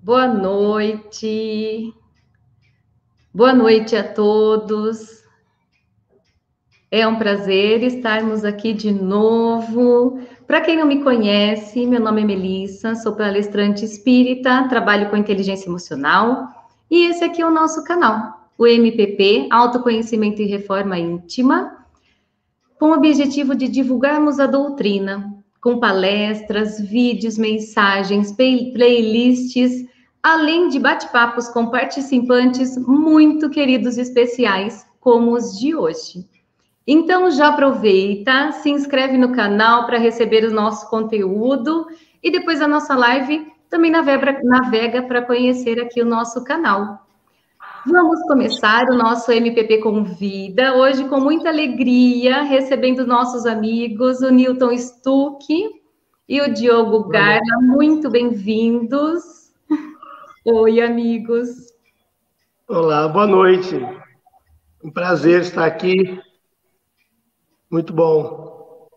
Boa noite. Boa noite a todos. É um prazer estarmos aqui de novo. Para quem não me conhece, meu nome é Melissa, sou palestrante espírita, trabalho com inteligência emocional e esse aqui é o nosso canal, o MPP, Autoconhecimento e Reforma Íntima, com o objetivo de divulgarmos a doutrina, com palestras, vídeos, mensagens, playlists, além de bate-papos com participantes muito queridos e especiais, como os de hoje. Então já aproveita, se inscreve no canal para receber o nosso conteúdo e depois a nossa live também navega para conhecer aqui o nosso canal. Vamos começar o nosso MPP Convida, hoje com muita alegria, recebendo nossos amigos, o Newton Stuck e o Diogo Garla, muito bem-vindos. Oi, amigos. Olá, boa noite. Um prazer estar aqui. Muito bom.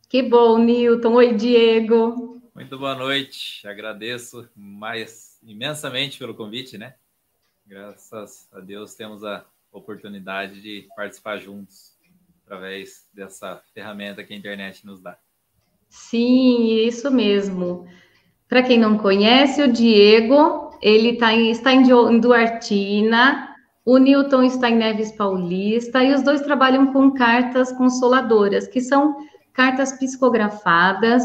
Que bom, Newton. Oi, Diego. Muito boa noite. Agradeço imensamente pelo convite, né? Graças a Deus temos a oportunidade de participar juntos através dessa ferramenta que a internet nos dá. Sim, isso mesmo. Para quem não conhece, o Diego, ele está em Duartina, o Newton está em Neves Paulista, e os dois trabalham com cartas consoladoras, que são cartas psicografadas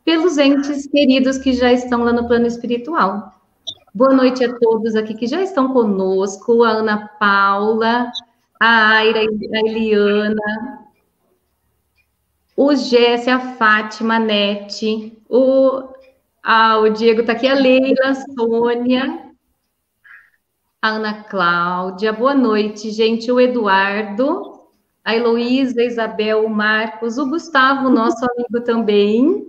pelos entes queridos que já estão lá no plano espiritual. Boa noite a todos aqui que já estão conosco, a Ana Paula, a Aira, a Eliana, o Jesse, a Fátima, a Nete, o Diego está aqui, a Leila, a Sônia, a Ana Cláudia, boa noite, gente, o Eduardo, a Heloísa, a Isabel, o Marcos, o Gustavo, nosso amigo também,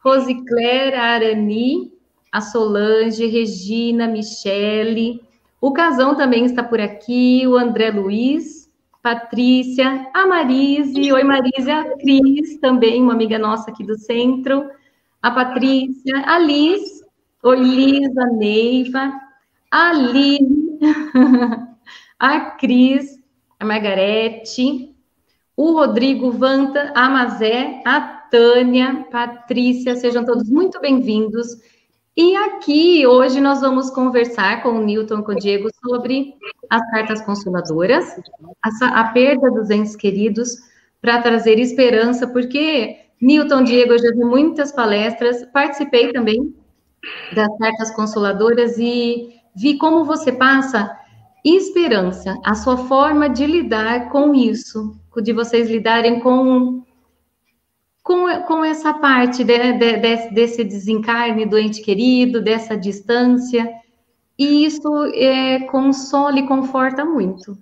Rosicler, a Arani, a Solange, Regina, Michele, o Casão também está por aqui, o André Luiz, Patrícia, a Marise, oi Marise, a Cris, também uma amiga nossa aqui do centro, a Patrícia, a Liz, oi Liz, a Neiva, a Lili, a Cris, a Margarete, o Rodrigo Vanta, a Mazé, a Tânia, Patrícia, sejam todos muito bem-vindos. E aqui, hoje, nós vamos conversar com o Newton e com o Diego sobre as cartas consoladoras, a perda dos entes queridos, para trazer esperança, porque, Newton, Diego, eu já vi muitas palestras, participei também das cartas consoladoras e vi como você passa esperança, a sua forma de lidar com isso, de vocês lidarem com essa parte desse desencarne do ente querido, dessa distância, e isso consola e conforta muito.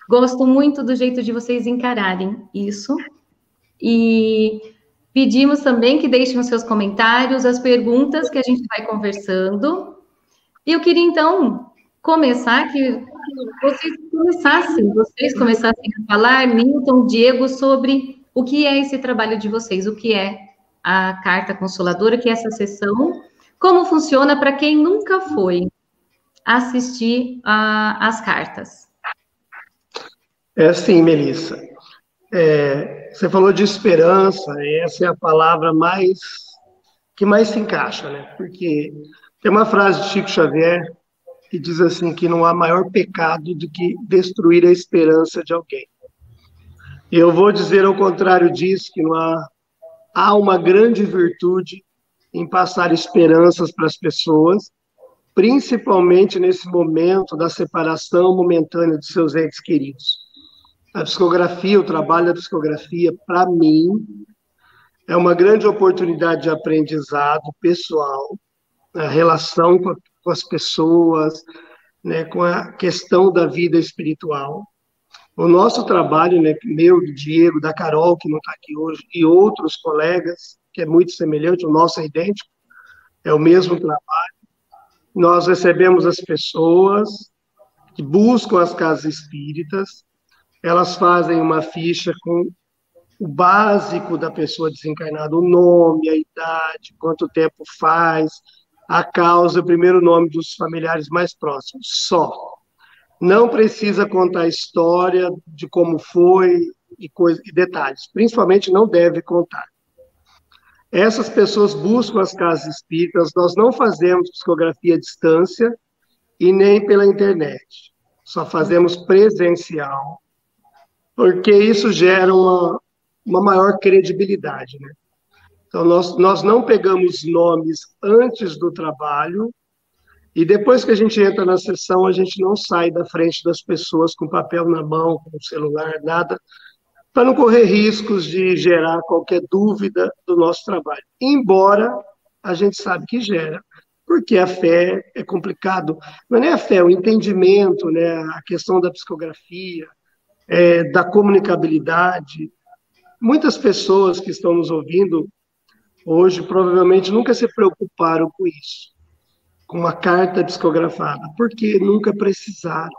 Gosto muito do jeito de vocês encararem isso, e pedimos também que deixem os seus comentários, as perguntas que a gente vai conversando, e eu queria, então, começar, que vocês começassem a falar, Newton, Diego, sobre o que é esse trabalho de vocês, o que é a Carta Consoladora, o que é essa sessão, como funciona para quem nunca foi assistir às cartas. É assim, Melissa. Você falou de esperança, essa é a palavra que mais se encaixa, né? Porque tem uma frase de Chico Xavier que diz assim que não há maior pecado do que destruir a esperança de alguém. E eu vou dizer ao contrário disso, que não há uma grande virtude em passar esperanças para as pessoas, principalmente nesse momento da separação momentânea de seus entes queridos. A psicografia, o trabalho da psicografia, para mim, é uma grande oportunidade de aprendizado pessoal, a relação com as pessoas, né, com a questão da vida espiritual. O nosso trabalho, né, meu, do Diego, da Carol, que não está aqui hoje, e outros colegas, que é muito semelhante, o nosso é idêntico, é o mesmo trabalho. Nós recebemos as pessoas que buscam as casas espíritas, elas fazem uma ficha com o básico da pessoa desencarnada, o nome, a idade, quanto tempo faz, a causa, o primeiro nome dos familiares mais próximos, só. Não precisa contar a história de como foi e detalhes. Principalmente não deve contar. Essas pessoas buscam as casas espíritas, nós não fazemos psicografia à distância e nem pela internet. Só fazemos presencial, porque isso gera uma maior credibilidade, né? Então, nós não pegamos nomes antes do trabalho e depois que a gente entra na sessão, a gente não sai da frente das pessoas com papel na mão, com celular, nada, para não correr riscos de gerar qualquer dúvida do nosso trabalho. Embora a gente sabe que gera, porque a fé é complicado. Não é nem a fé, o entendimento, né, a questão da psicografia, da comunicabilidade. Muitas pessoas que estão nos ouvindo hoje provavelmente nunca se preocuparam com isso, com uma carta psicografada, porque nunca precisaram.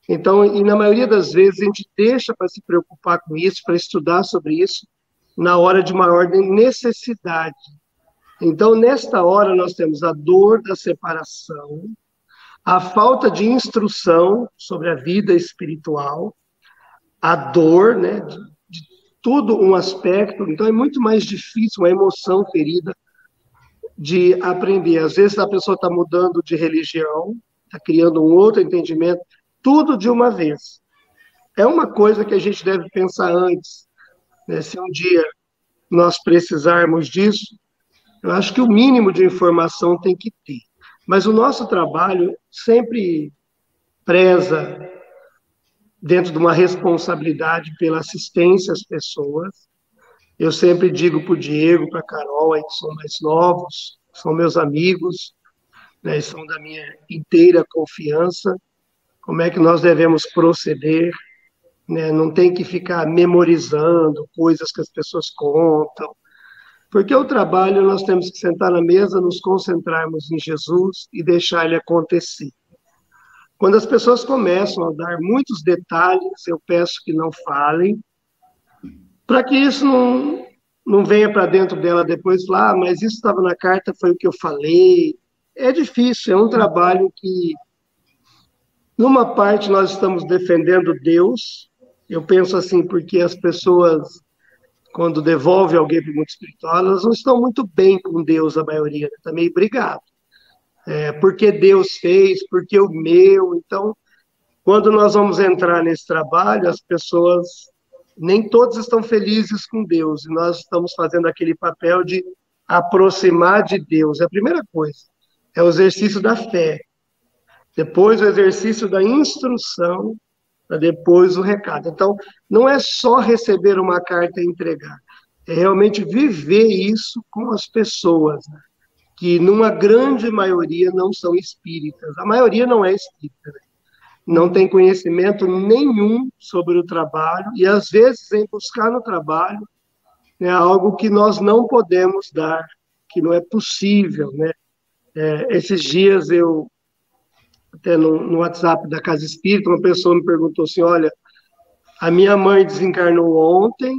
Então, e na maioria das vezes, a gente deixa para se preocupar com isso, para estudar sobre isso, na hora de maior necessidade. Então, nesta hora, nós temos a dor da separação, a falta de instrução sobre a vida espiritual, a dor, né, de tudo um aspecto. Então, é muito mais difícil, uma emoção ferida, de aprender. Às vezes, a pessoa está mudando de religião, está criando um outro entendimento, tudo de uma vez. É uma coisa que a gente deve pensar antes, né? Se um dia nós precisarmos disso, eu acho que o mínimo de informação tem que ter. Mas o nosso trabalho sempre preza dentro de uma responsabilidade pela assistência às pessoas. Eu sempre digo para o Diego, para a Carol, aí que são mais novos, são meus amigos, né, são da minha inteira confiança, como é que nós devemos proceder, né? Não tem que ficar memorizando coisas que as pessoas contam, porque o trabalho nós temos que sentar na mesa, nos concentrarmos em Jesus e deixar ele acontecer. Quando as pessoas começam a dar muitos detalhes, eu peço que não falem, para que isso não venha para dentro dela depois e falar, mas isso estava na carta, foi o que eu falei. É difícil, é um trabalho que, numa parte, nós estamos defendendo Deus. Eu penso assim, porque as pessoas, quando devolvem alguém para o mundo espiritual, elas não estão muito bem com Deus, a maioria, né? Tá meio brigado. Porque Deus fez, porque o meu. Então, quando nós vamos entrar nesse trabalho, as pessoas, nem todos estão felizes com Deus, e nós estamos fazendo aquele papel de aproximar de Deus. É a primeira coisa, é o exercício da fé. Depois, o exercício da instrução, para depois o recado. Então, não é só receber uma carta e entregar, é realmente viver isso com as pessoas, né? Que numa grande maioria não são espíritas. A maioria não é espírita, né? Não tem conhecimento nenhum sobre o trabalho e, às vezes, em buscar no trabalho, né, algo que nós não podemos dar, que não é possível, né? Esses dias, até no WhatsApp da Casa Espírita, uma pessoa me perguntou assim, olha, a minha mãe desencarnou ontem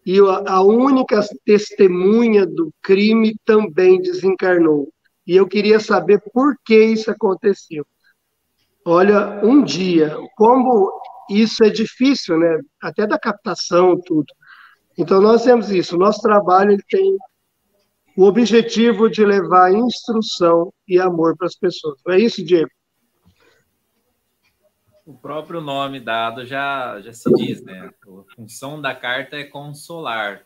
e a única testemunha do crime também desencarnou. E eu queria saber por que isso aconteceu. Olha, um dia, como isso é difícil, né? Até da captação, tudo. Então, nós temos isso. O nosso trabalho ele tem o objetivo de levar instrução e amor para as pessoas. Não é isso, Diego? O próprio nome dado já se diz, né? A função da carta é consolar,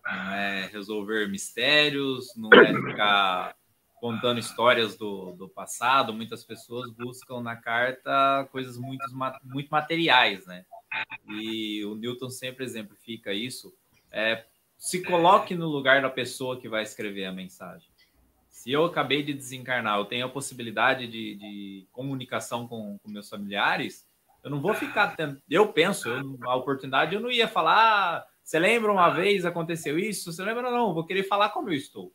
não é resolver mistérios, não é ficar contando histórias do passado. Muitas pessoas buscam na carta coisas muito materiais, né? E o Newton sempre exemplifica isso. Se coloque no lugar da pessoa que vai escrever a mensagem. Se eu acabei de desencarnar, eu tenho a possibilidade de comunicação com meus familiares, eu não vou ficar tendo... Eu penso, a oportunidade, eu não ia falar, você lembra uma vez aconteceu isso? Você lembra? Não, eu vou querer falar como eu estou.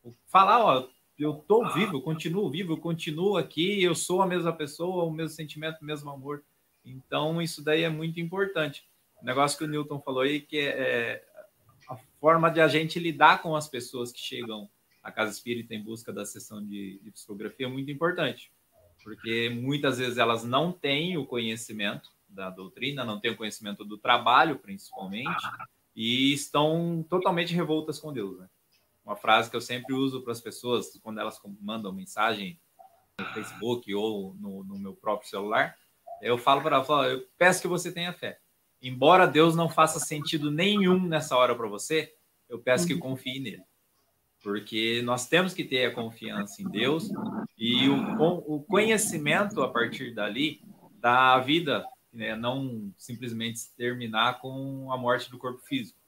Vou falar, ó, eu estou vivo, eu continuo aqui, eu sou a mesma pessoa, o mesmo sentimento, o mesmo amor. Então, isso daí é muito importante. O negócio que o Newton falou aí, que é a forma de a gente lidar com as pessoas que chegam a Casa Espírita em busca da sessão de psicografia é muito importante, porque muitas vezes elas não têm o conhecimento da doutrina, não têm o conhecimento do trabalho, principalmente, e estão totalmente revoltas com Deus, né? Uma frase que eu sempre uso para as pessoas, quando elas mandam mensagem no Facebook ou no meu próprio celular, eu falo para ela, eu peço que você tenha fé. Embora Deus não faça sentido nenhum nessa hora para você, eu peço que confie nele. Porque nós temos que ter a confiança em Deus e o conhecimento, a partir dali, da vida, né, não simplesmente terminar com a morte do corpo físico.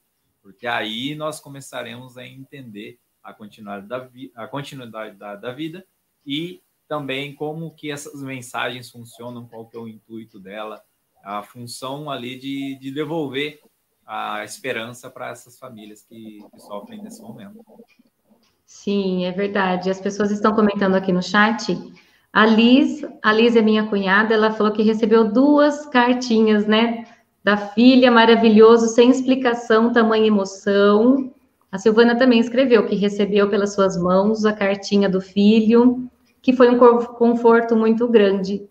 Porque aí nós começaremos a entender a continuidade da vida e também como que essas mensagens funcionam, qual que é o intuito dela, a função ali de devolver a esperança para essas famílias que sofrem nesse momento. Sim, é verdade. As pessoas estão comentando aqui no chat. A Liz é minha cunhada, ela falou que recebeu 2 cartinhas, né? Da filha, maravilhoso, sem explicação, tamanha emoção. A Silvana também escreveu que recebeu pelas suas mãos a cartinha do filho, que foi um conforto muito grande.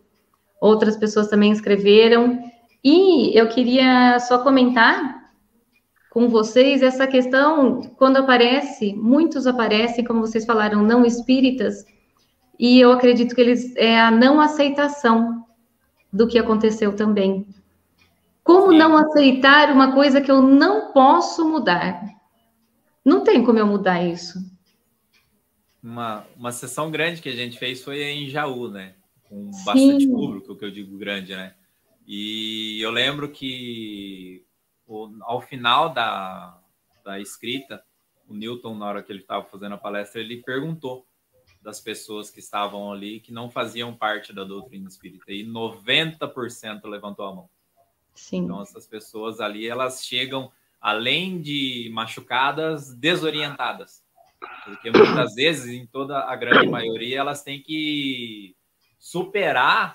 Outras pessoas também escreveram. E eu queria só comentar com vocês essa questão, quando muitos aparecem, como vocês falaram, não espíritas, e eu acredito que é a não aceitação do que aconteceu também. Como não aceitar uma coisa que eu não posso mudar? Não tem como eu mudar isso. Uma sessão grande que a gente fez foi em Jaú, né? Com bastante público, que eu digo grande, né? E eu lembro que ao final da escrita, o Newton, na hora que ele estava fazendo a palestra, ele perguntou das pessoas que estavam ali, que não faziam parte da doutrina espírita, e 90% levantou a mão. Sim. Então, essas pessoas ali, elas chegam, além de machucadas, desorientadas. Porque muitas vezes, em toda a grande maioria, elas têm que superar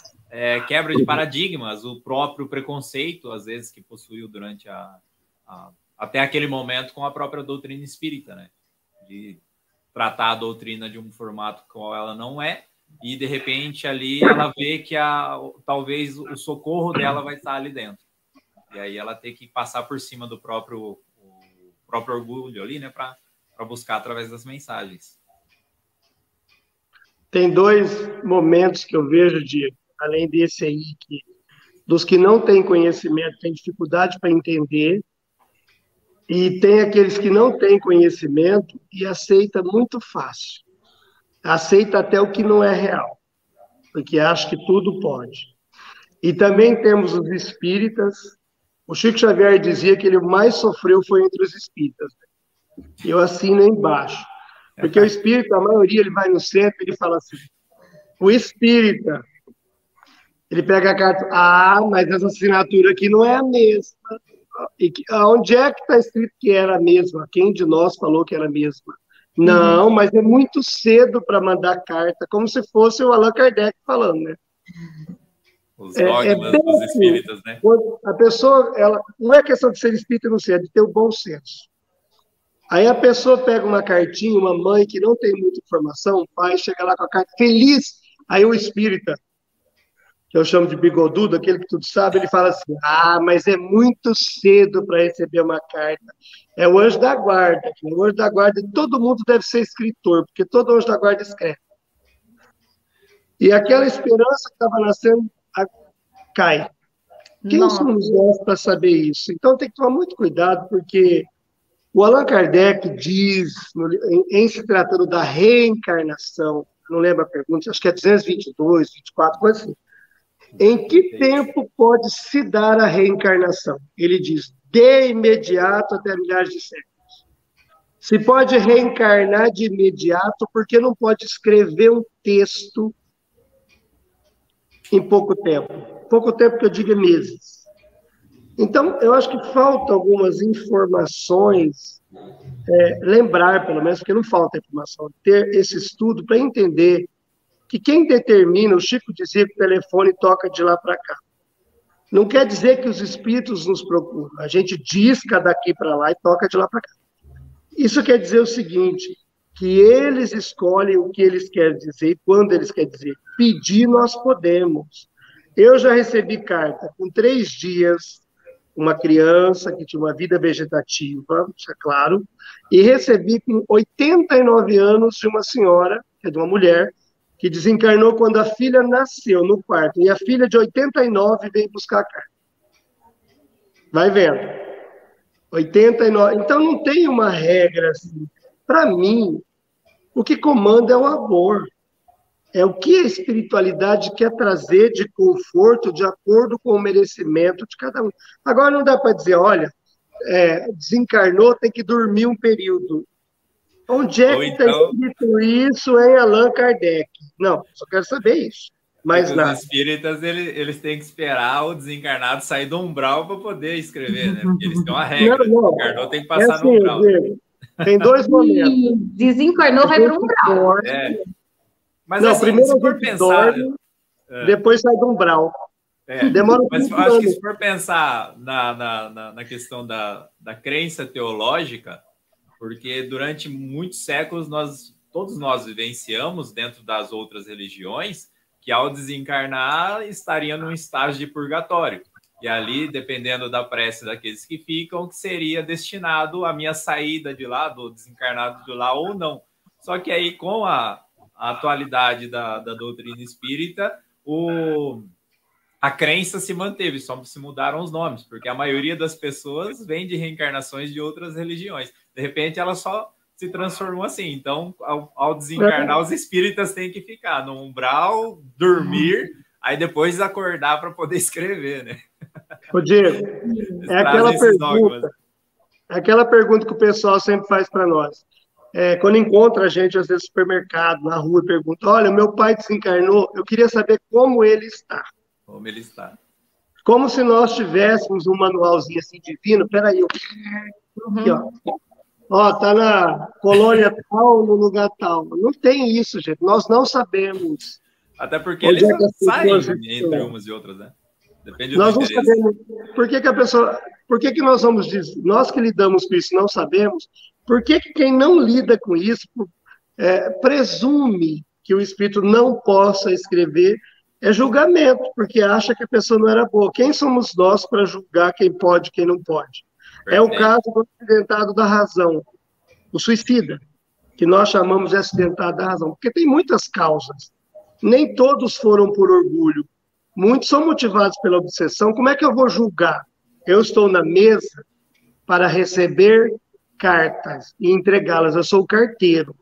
quebra de paradigmas, o próprio preconceito, às vezes, que possuiu durante até aquele momento com a própria doutrina espírita, né? De tratar a doutrina de um formato qual ela não é, e, de repente, ali ela vê que talvez o socorro dela vai estar ali dentro. E aí ela tem que passar por cima do próprio orgulho ali, né? Para buscar através das mensagens. Tem 2 momentos que eu vejo, Diego, além desse aí, dos que não têm conhecimento, têm dificuldade para entender, e tem aqueles que não têm conhecimento e aceita muito fácil. Aceita até o que não é real, porque acha que tudo pode. E também temos os espíritas. O Chico Xavier dizia que ele mais sofreu foi entre os espíritas. Eu assino embaixo. Porque o espírita, a maioria, ele vai no centro e ele fala assim, o espírita, ele pega a carta, mas essa assinatura aqui não é a mesma. E onde é que está escrito que era a mesma? Quem de nós falou que era a mesma? Não, mas é muito cedo para mandar carta, como se fosse o Allan Kardec falando, né? Os dogmas dos espíritas, né? A pessoa, não é questão de ser espírita ou não ser, é de ter o bom senso. Aí a pessoa pega uma cartinha, uma mãe que não tem muita informação, o pai chega lá com a carta feliz, aí o espírita, que eu chamo de bigodudo, aquele que tudo sabe, ele fala assim, mas é muito cedo para receber uma carta. É o anjo da guarda. O anjo da guarda, todo mundo deve ser escritor, porque todo anjo da guarda escreve. E aquela esperança que estava nascendo cai. Quem somos nós para saber isso? Então tem que tomar muito cuidado, porque o Allan Kardec diz, em se tratando da reencarnação, não lembro a pergunta, acho que é 222, 24, coisa assim. Em que tempo pode se dar a reencarnação? Ele diz, de imediato até milhares de séculos. Se pode reencarnar de imediato, porque não pode escrever um texto em pouco tempo. Pouco tempo que eu digo é meses. Então, eu acho que falta algumas informações, lembrar, pelo menos, porque não falta informação, ter esse estudo para entender que quem determina, o Chico dizia que o telefone toca de lá para cá. Não quer dizer que os espíritos nos procuram. A gente disca daqui para lá e toca de lá para cá. Isso quer dizer o seguinte, que eles escolhem o que eles querem dizer e quando eles querem dizer. Pedir, nós podemos. Eu já recebi carta com 3 dias, uma criança que tinha uma vida vegetativa, isso é claro, e recebi com 89 anos de uma senhora, que é de uma mulher, que desencarnou quando a filha nasceu no parto, e a filha de 89 veio buscar a carta. Vai vendo. 89. Então não tem uma regra assim. Para mim, o que comanda é o amor. É o que a espiritualidade quer trazer de conforto de acordo com o merecimento de cada um. Agora não dá para dizer, olha, desencarnou, tem que dormir um período. Onde é que está escrito isso em Allan Kardec? Não, só quero saber isso. Mas os espíritas, eles têm que esperar o desencarnado sair do umbral para poder escrever, né? Porque eles têm uma regra. Não. O desencarnou tem que passar no umbral. Tem 2 momentos. Desencarnou, vai para o umbral. Mas não, assim, primeiro se for pensar... depois sai do umbral. Demora mas eu acho que se for pensar na questão da crença teológica, porque durante muitos séculos todos nós vivenciamos dentro das outras religiões que ao desencarnar estaria num estágio de purgatório. E ali, dependendo da prece daqueles que ficam, que seria destinado à minha saída de lá, do desencarnado de lá ou não. Só que aí, com a atualidade da doutrina espírita, a crença se manteve, só se mudaram os nomes, porque a maioria das pessoas vem de reencarnações de outras religiões. De repente, ela só se transformou assim. Então, ao desencarnar, os espíritas têm que ficar no umbral, dormir, aí depois acordar para poder escrever, né? Ô, Diego, aquela pergunta que o pessoal sempre faz para nós. Quando encontra a gente, às vezes, no supermercado, na rua, pergunta, olha, meu pai desencarnou, eu queria saber como ele está. Como ele está. Como se nós tivéssemos um manualzinho assim divino, peraí, aqui, ó, tá na colônia tal, no lugar tal. Não tem isso, gente, nós não sabemos. Até porque eles saem entre umas e outras, né? Depende do nós não sabemos. Por que a pessoa... Por que nós vamos dizer... Nós que lidamos com isso não sabemos. Por que quem não lida com isso presume que o espírito não possa escrever? É julgamento, porque acha que a pessoa não era boa. Quem somos nós para julgar quem pode e quem não pode? É o caso do acidentado da razão, o suicida, que nós chamamos de acidentado da razão, porque tem muitas causas. Nem todos foram por orgulho. Muitos são motivados pela obsessão. Como é que eu vou julgar? Eu estou na mesa para receber cartas e entregá-las. Eu sou o carteiro.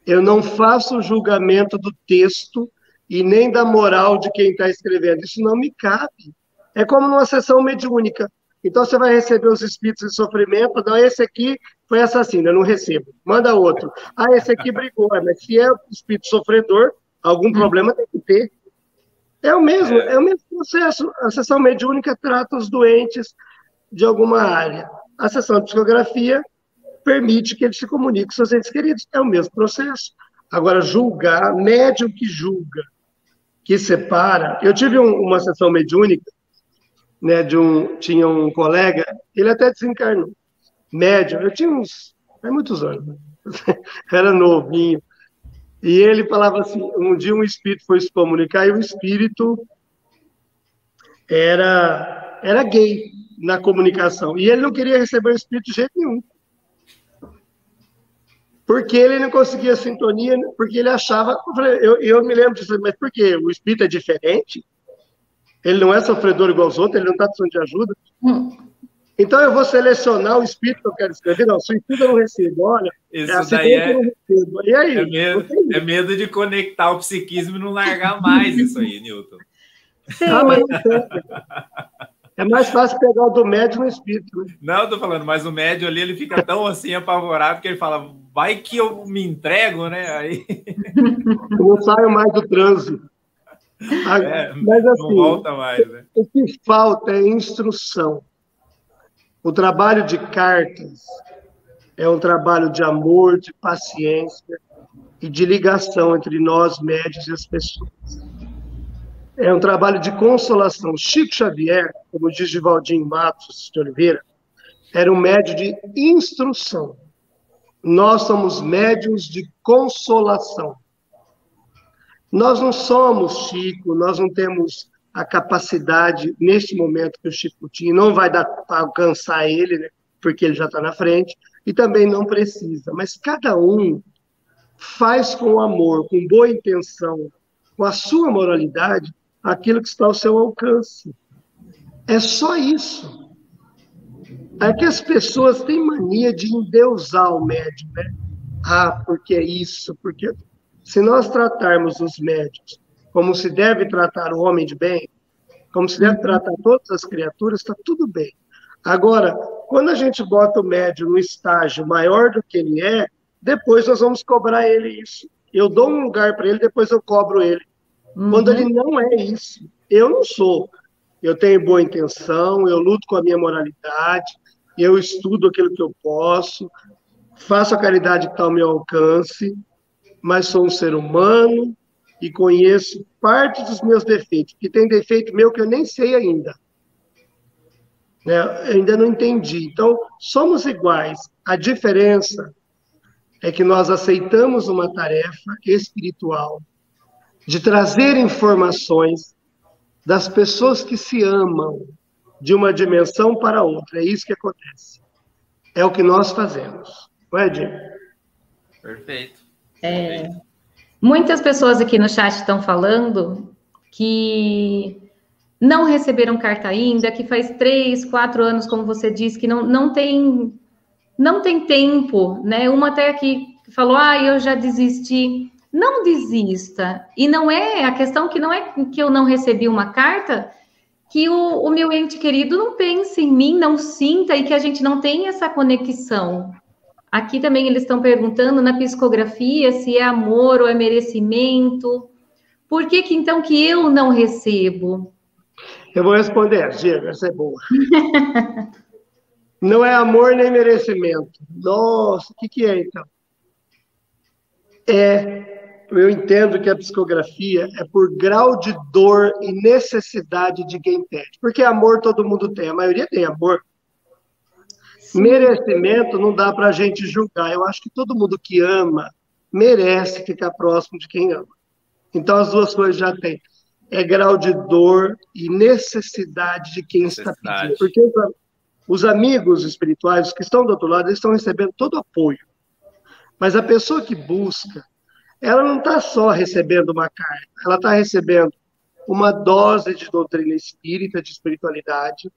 Eu não faço o julgamento do texto e nem da moral de quem está escrevendo. Isso não me cabe. É como numa sessão mediúnica. Então, você vai receber os espíritos de sofrimento. Não, esse aqui foi assassino, eu não recebo. Manda outro. Esse aqui brigou. Mas se é o espírito sofredor, algum problema tem que ter. É o mesmo processo. A sessão mediúnica trata os doentes de alguma área. A sessão de psicografia permite que eles se comuniquem com seus entes queridos. É o mesmo processo. Agora, julgar, médium que julga, que separa... Eu tive uma sessão mediúnica, né, tinha um colega, ele até desencarnou. Médium, eu tinha muitos anos, né? Era novinho. E ele falava assim, um dia um espírito foi se comunicar e o espírito era gay na comunicação. E ele não queria receber o espírito de jeito nenhum. Porque ele não conseguia sintonia, porque ele achava... Eu me lembro disso, mas por quê? O espírito é diferente? Ele não é sofredor igual aos outros? Ele não está precisando de ajuda? Então eu vou selecionar o espírito que eu quero escrever. Não, suicida eu não recebo. Olha, isso daí e aí? É medo de conectar o psiquismo e não largar mais isso aí, Newton. Mas é mais fácil pegar o do médium no espírito. Né? Não, eu tô falando, mas o médium ali, ele fica tão assim apavorado que ele fala, vai que eu me entrego, né? Aí... Eu não saio mais do trânsito. Mas assim, não volta mais, né? O que falta é instrução. O trabalho de cartas é um trabalho de amor, de paciência e de ligação entre nós, médios, e as pessoas. É um trabalho de consolação. Chico Xavier, como diz Givaldinho Matos de Oliveira, era um médium de instrução. Nós somos médiuns de consolação. Nós não somos Chico, nós não temos a capacidade, neste momento que o Chico tinha, não vai dar para alcançar ele, né, porque ele já está na frente, e também não precisa. Mas cada um faz com amor, com boa intenção, com a sua moralidade, aquilo que está ao seu alcance. É só isso. É que as pessoas têm mania de endeusar o médium, né? Ah, porque é isso, porque... Se nós tratarmos os médiuns como se deve tratar o homem de bem, como se deve tratar todas as criaturas, está tudo bem. Agora, quando a gente bota o médium no estágio maior do que ele é, depois nós vamos cobrar ele isso. Eu dou um lugar para ele, depois eu cobro ele. Quando ele não é isso, eu não sou. Eu tenho boa intenção, eu luto com a minha moralidade, eu estudo aquilo que eu posso, faço a caridade que está ao meu alcance, mas sou um ser humano e conheço parte dos meus defeitos, que tem defeito meu que eu nem sei ainda. Né? Eu ainda não entendi. Então, somos iguais. A diferença é que nós aceitamos uma tarefa espiritual de trazer informações das pessoas que se amam de uma dimensão para outra. É isso que acontece. É o que nós fazemos. Não é, Jim? Perfeito. Muitas pessoas aqui no chat estão falando que não receberam carta ainda, que faz 3, 4 anos, como você disse, que não tem tempo, né? Uma até aqui falou, eu já desisti. Não desista. E não é, a questão que não é que eu não recebi uma carta, que o meu ente querido não pense em mim, não sinta, e que a gente não tem essa conexão. Aqui também eles estão perguntando na psicografia se é amor ou é merecimento. Por que então que eu não recebo? Eu vou responder, Diego, essa é boa. Não é amor nem merecimento. Nossa, o que é então? Eu entendo que a psicografia é por grau de dor e necessidade de quem pede. Porque amor todo mundo tem, a maioria tem amor. Sim. Merecimento não dá para a gente julgar. Eu acho que todo mundo que ama merece ficar próximo de quem ama. Então as duas coisas já tem. É grau de dor e necessidade de quem está pedindo. Porque os amigos espirituais que estão do outro lado, eles estão recebendo todo o apoio. Mas a pessoa que busca, ela não está só recebendo uma carta, ela está recebendo uma dose de doutrina espírita, de espiritualidade,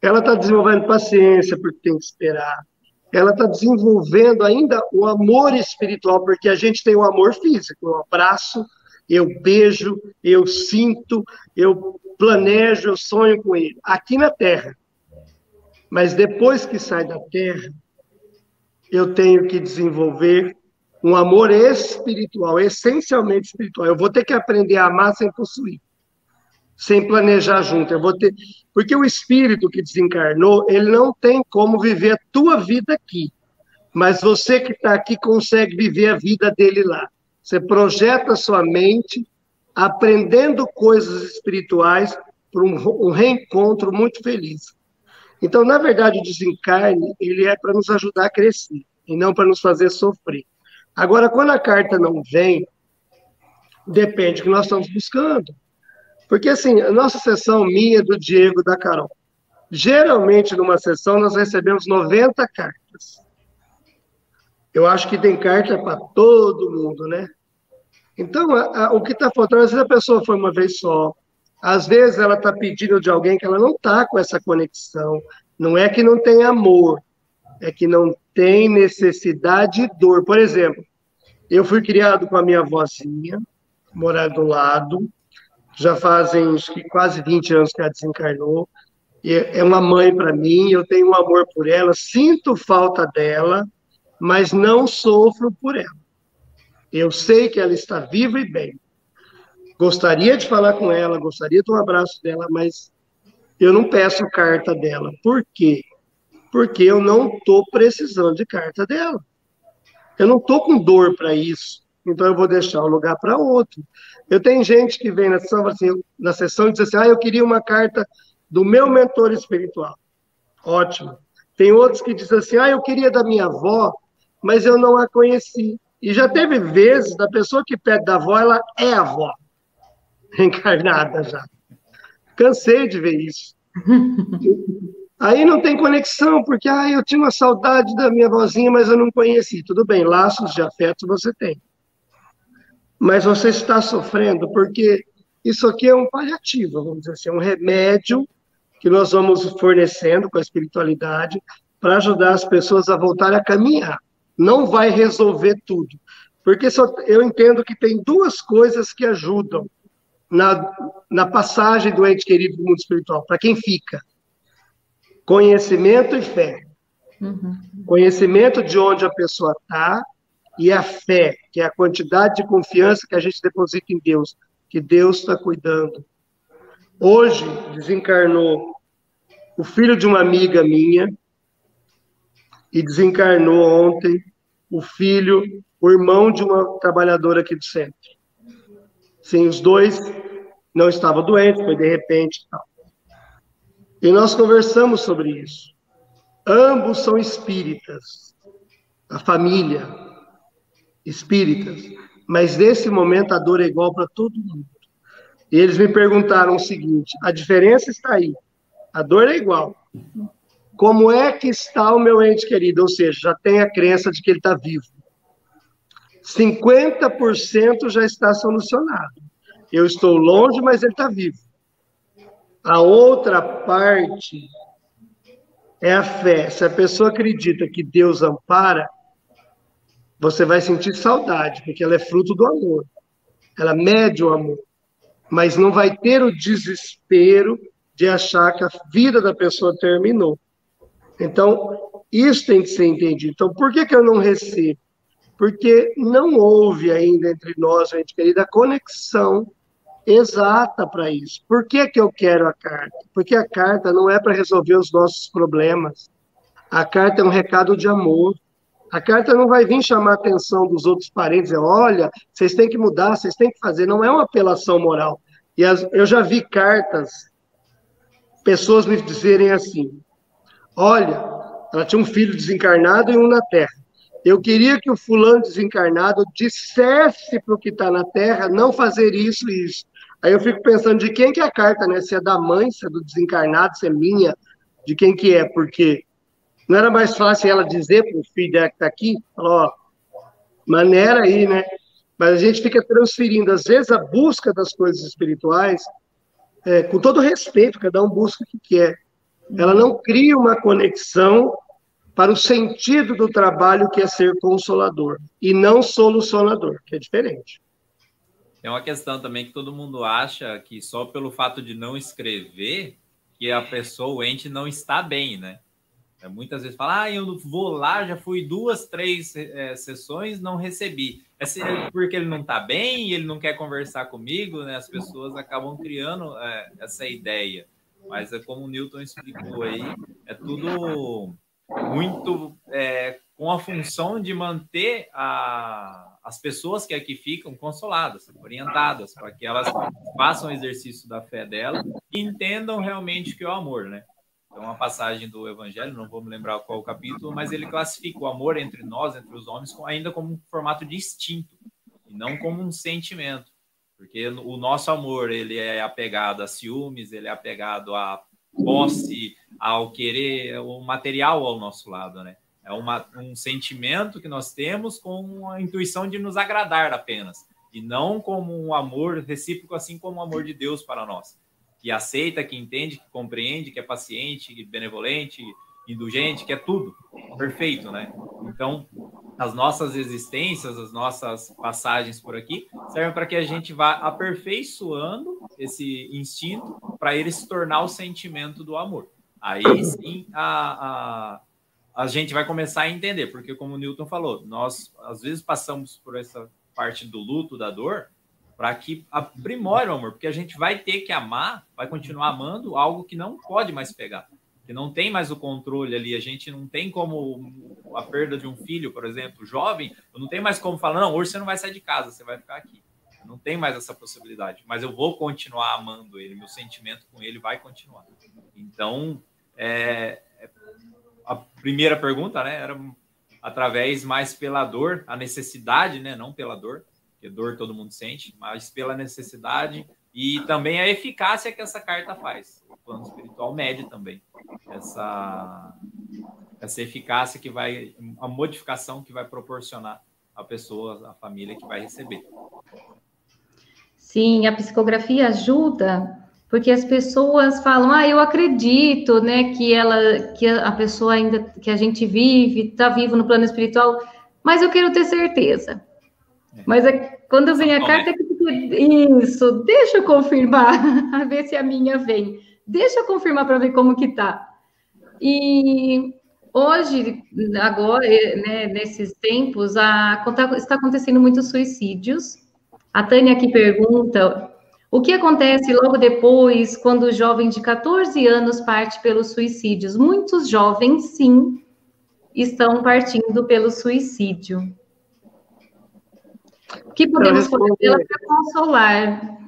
ela está desenvolvendo paciência, porque tem que esperar, ela está desenvolvendo ainda o amor espiritual, porque a gente tem o amor físico, eu abraço, eu beijo, eu sinto, eu planejo, eu sonho com ele, aqui na Terra. Mas depois que sai da Terra, eu tenho que desenvolver um amor espiritual, essencialmente espiritual. Eu vou ter que aprender a amar sem possuir, sem planejar junto. Eu vou ter... Porque o espírito que desencarnou, ele não tem como viver a tua vida aqui. Mas você que está aqui consegue viver a vida dele lá. Você projeta a sua mente, aprendendo coisas espirituais para um reencontro muito feliz. Então, na verdade, o desencarne, ele é para nos ajudar a crescer, e não para nos fazer sofrer. Agora, quando a carta não vem, depende do que nós estamos buscando. Porque, assim, a nossa sessão minha, do Diego, da Carol, geralmente, numa sessão, nós recebemos 90 cartas. Eu acho que tem carta para todo mundo, né? Então, o que está faltando, às vezes a pessoa foi uma vez só, às vezes ela está pedindo de alguém que ela não está com essa conexão. Não é que não tem amor, é que não tem necessidade e dor. Por exemplo, eu fui criado com a minha avózinha, morar do lado, já fazem acho que quase 20 anos que ela desencarnou, e é uma mãe para mim, eu tenho um amor por ela, sinto falta dela, mas não sofro por ela. Eu sei que ela está viva e bem. Gostaria de falar com ela, gostaria de um abraço dela, mas eu não peço carta dela. Por quê? Porque eu não estou precisando de carta dela. Eu não estou com dor para isso. Então eu vou deixar o lugar para outro. Eu tenho gente que vem na sessão e diz assim, eu queria uma carta do meu mentor espiritual. Ótimo. Tem outros que dizem assim, eu queria da minha avó, mas eu não a conheci. E já teve vezes da pessoa que pede da avó, ela é a avó, reencarnada já. Cansei de ver isso. Aí não tem conexão, porque eu tinha uma saudade da minha vozinha, mas eu não conheci. Tudo bem, laços de afeto você tem. Mas você está sofrendo porque isso aqui é um paliativo, vamos dizer assim, um remédio que nós vamos fornecendo com a espiritualidade para ajudar as pessoas a voltarem a caminhar. Não vai resolver tudo. Porque eu entendo que tem duas coisas que ajudam na passagem do ente querido do mundo espiritual, para quem fica. Conhecimento e fé. Uhum. Conhecimento de onde a pessoa está e a fé, que é a quantidade de confiança que a gente deposita em Deus, que Deus está cuidando. Hoje, desencarnou o filho de uma amiga minha e desencarnou ontem o irmão de uma trabalhadora aqui do centro. Sim, os dois não estavam doentes, foi de repente e tal. E nós conversamos sobre isso. Ambos são espíritas, a família, espíritas, mas nesse momento a dor é igual para todo mundo. E eles me perguntaram o seguinte: a diferença está aí, a dor é igual. Como é que está o meu ente querido? Ou seja, já tem a crença de que ele está vivo. 50% já está solucionado. Eu estou longe, mas ele está vivo. A outra parte é a fé. Se a pessoa acredita que Deus ampara, você vai sentir saudade, porque ela é fruto do amor. Ela mede o amor. Mas não vai ter o desespero de achar que a vida da pessoa terminou. Então, isso tem que ser entendido. Então, por que eu não recebo? Porque não houve ainda entre nós, gente querida, a conexão exata para isso. Por que eu quero a carta? Porque a carta não é para resolver os nossos problemas. A carta é um recado de amor. A carta não vai vir chamar a atenção dos outros parentes, olha, vocês têm que mudar, vocês têm que fazer. Não é uma apelação moral. E eu já vi cartas, pessoas me dizerem assim, olha, ela tinha um filho desencarnado e um na Terra. Eu queria que o fulano desencarnado dissesse para o que está na Terra não fazer isso e isso. Aí eu fico pensando de quem que é a carta, né? Se é da mãe, se é do desencarnado, se é minha, de quem que é, porque não era mais fácil ela dizer para o filho dela que está aqui, ó, maneira aí, né? Mas a gente fica transferindo, às vezes, a busca das coisas espirituais, com todo respeito, cada um busca o que quer. Ela não cria uma conexão para o sentido do trabalho, que é ser consolador, e não solucionador, que é diferente. Tem uma questão também que todo mundo acha que só pelo fato de não escrever, que a pessoa, o ente, não está bem, né? Muitas vezes fala, eu vou lá, já fui 2, 3 sessões, não recebi. É porque ele não está bem, ele não quer conversar comigo, né? As pessoas acabam criando essa ideia. Mas é como o Newton explicou aí, é tudo muito com a função de manter as pessoas que aqui ficam consoladas, orientadas, para que elas façam o exercício da fé dela e entendam realmente o que é o amor, né? Então, uma passagem do Evangelho, não vou me lembrar qual o capítulo, mas ele classifica o amor entre nós, entre os homens, ainda como um formato de instinto, e não como um sentimento. Porque o nosso amor, ele é apegado a ciúmes, ele é apegado a posse, ao querer, o material ao nosso lado, né? É um sentimento que nós temos com a intuição de nos agradar apenas, e não como um amor recíproco, assim como o amor de Deus para nós, que aceita, que entende, que compreende, que é paciente, benevolente, indulgente, que é tudo perfeito, né? Então, as nossas existências, as nossas passagens por aqui, servem para que a gente vá aperfeiçoando esse instinto para ele se tornar o sentimento do amor. Aí sim a gente vai começar a entender, porque como o Newton falou, nós às vezes passamos por essa parte do luto, da dor, para que aprimore o amor, porque a gente vai ter que amar, vai continuar amando algo que não pode mais pegar, que não tem mais o controle ali, a gente não tem como a perda de um filho, por exemplo, jovem, eu não tenho mais como falar, não, hoje você não vai sair de casa, você vai ficar aqui. Não tem mais essa possibilidade, mas eu vou continuar amando ele, meu sentimento com ele vai continuar. Então, a primeira pergunta, né, era através mais pela dor, a necessidade, né? Não pela dor, porque dor todo mundo sente, mas pela necessidade e também a eficácia que essa carta faz. O plano espiritual mede também essa eficácia que vai, a modificação que vai proporcionar a pessoa, a família que vai receber. Sim, a psicografia ajuda, porque as pessoas falam, eu acredito, né, que a pessoa ainda, que a gente vive, está vivo no plano espiritual, mas eu quero ter certeza. Mas quando vem a carta, isso, deixa eu confirmar, a ver se a minha vem. Deixa eu confirmar para ver como que tá. E hoje, agora, né, nesses tempos, está acontecendo muitos suicídios. A Tânia aqui pergunta, o que acontece logo depois, quando o jovem de 14 anos parte pelos suicídios? Muitos jovens, sim, estão partindo pelo suicídio. O que podemos fazer para consolar?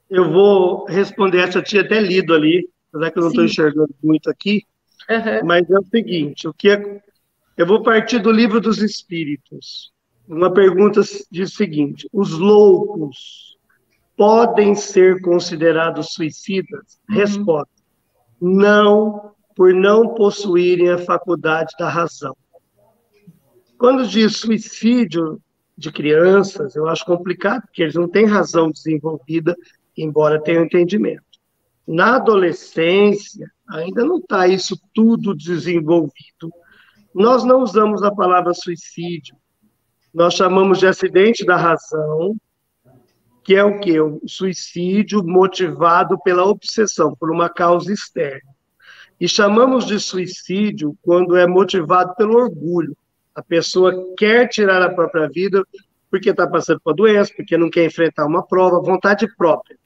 Eu vou responder essa, tinha até lido ali, apesar que eu não estou enxergando muito aqui, mas é o seguinte, eu vou partir do Livro dos Espíritos. Uma pergunta diz o seguinte, os loucos podem ser considerados suicidas? Resposta, não, por não possuírem a faculdade da razão. Quando diz suicídio de crianças, eu acho complicado, porque eles não têm razão desenvolvida, embora tenham entendimento. Na adolescência, ainda não está isso tudo desenvolvido. Nós não usamos a palavra suicídio, nós chamamos de acidente da razão, que é o quê? O suicídio motivado pela obsessão, por uma causa externa. E chamamos de suicídio quando é motivado pelo orgulho. A pessoa quer tirar a própria vida porque está passando por doença, porque não quer enfrentar uma prova, vontade própria.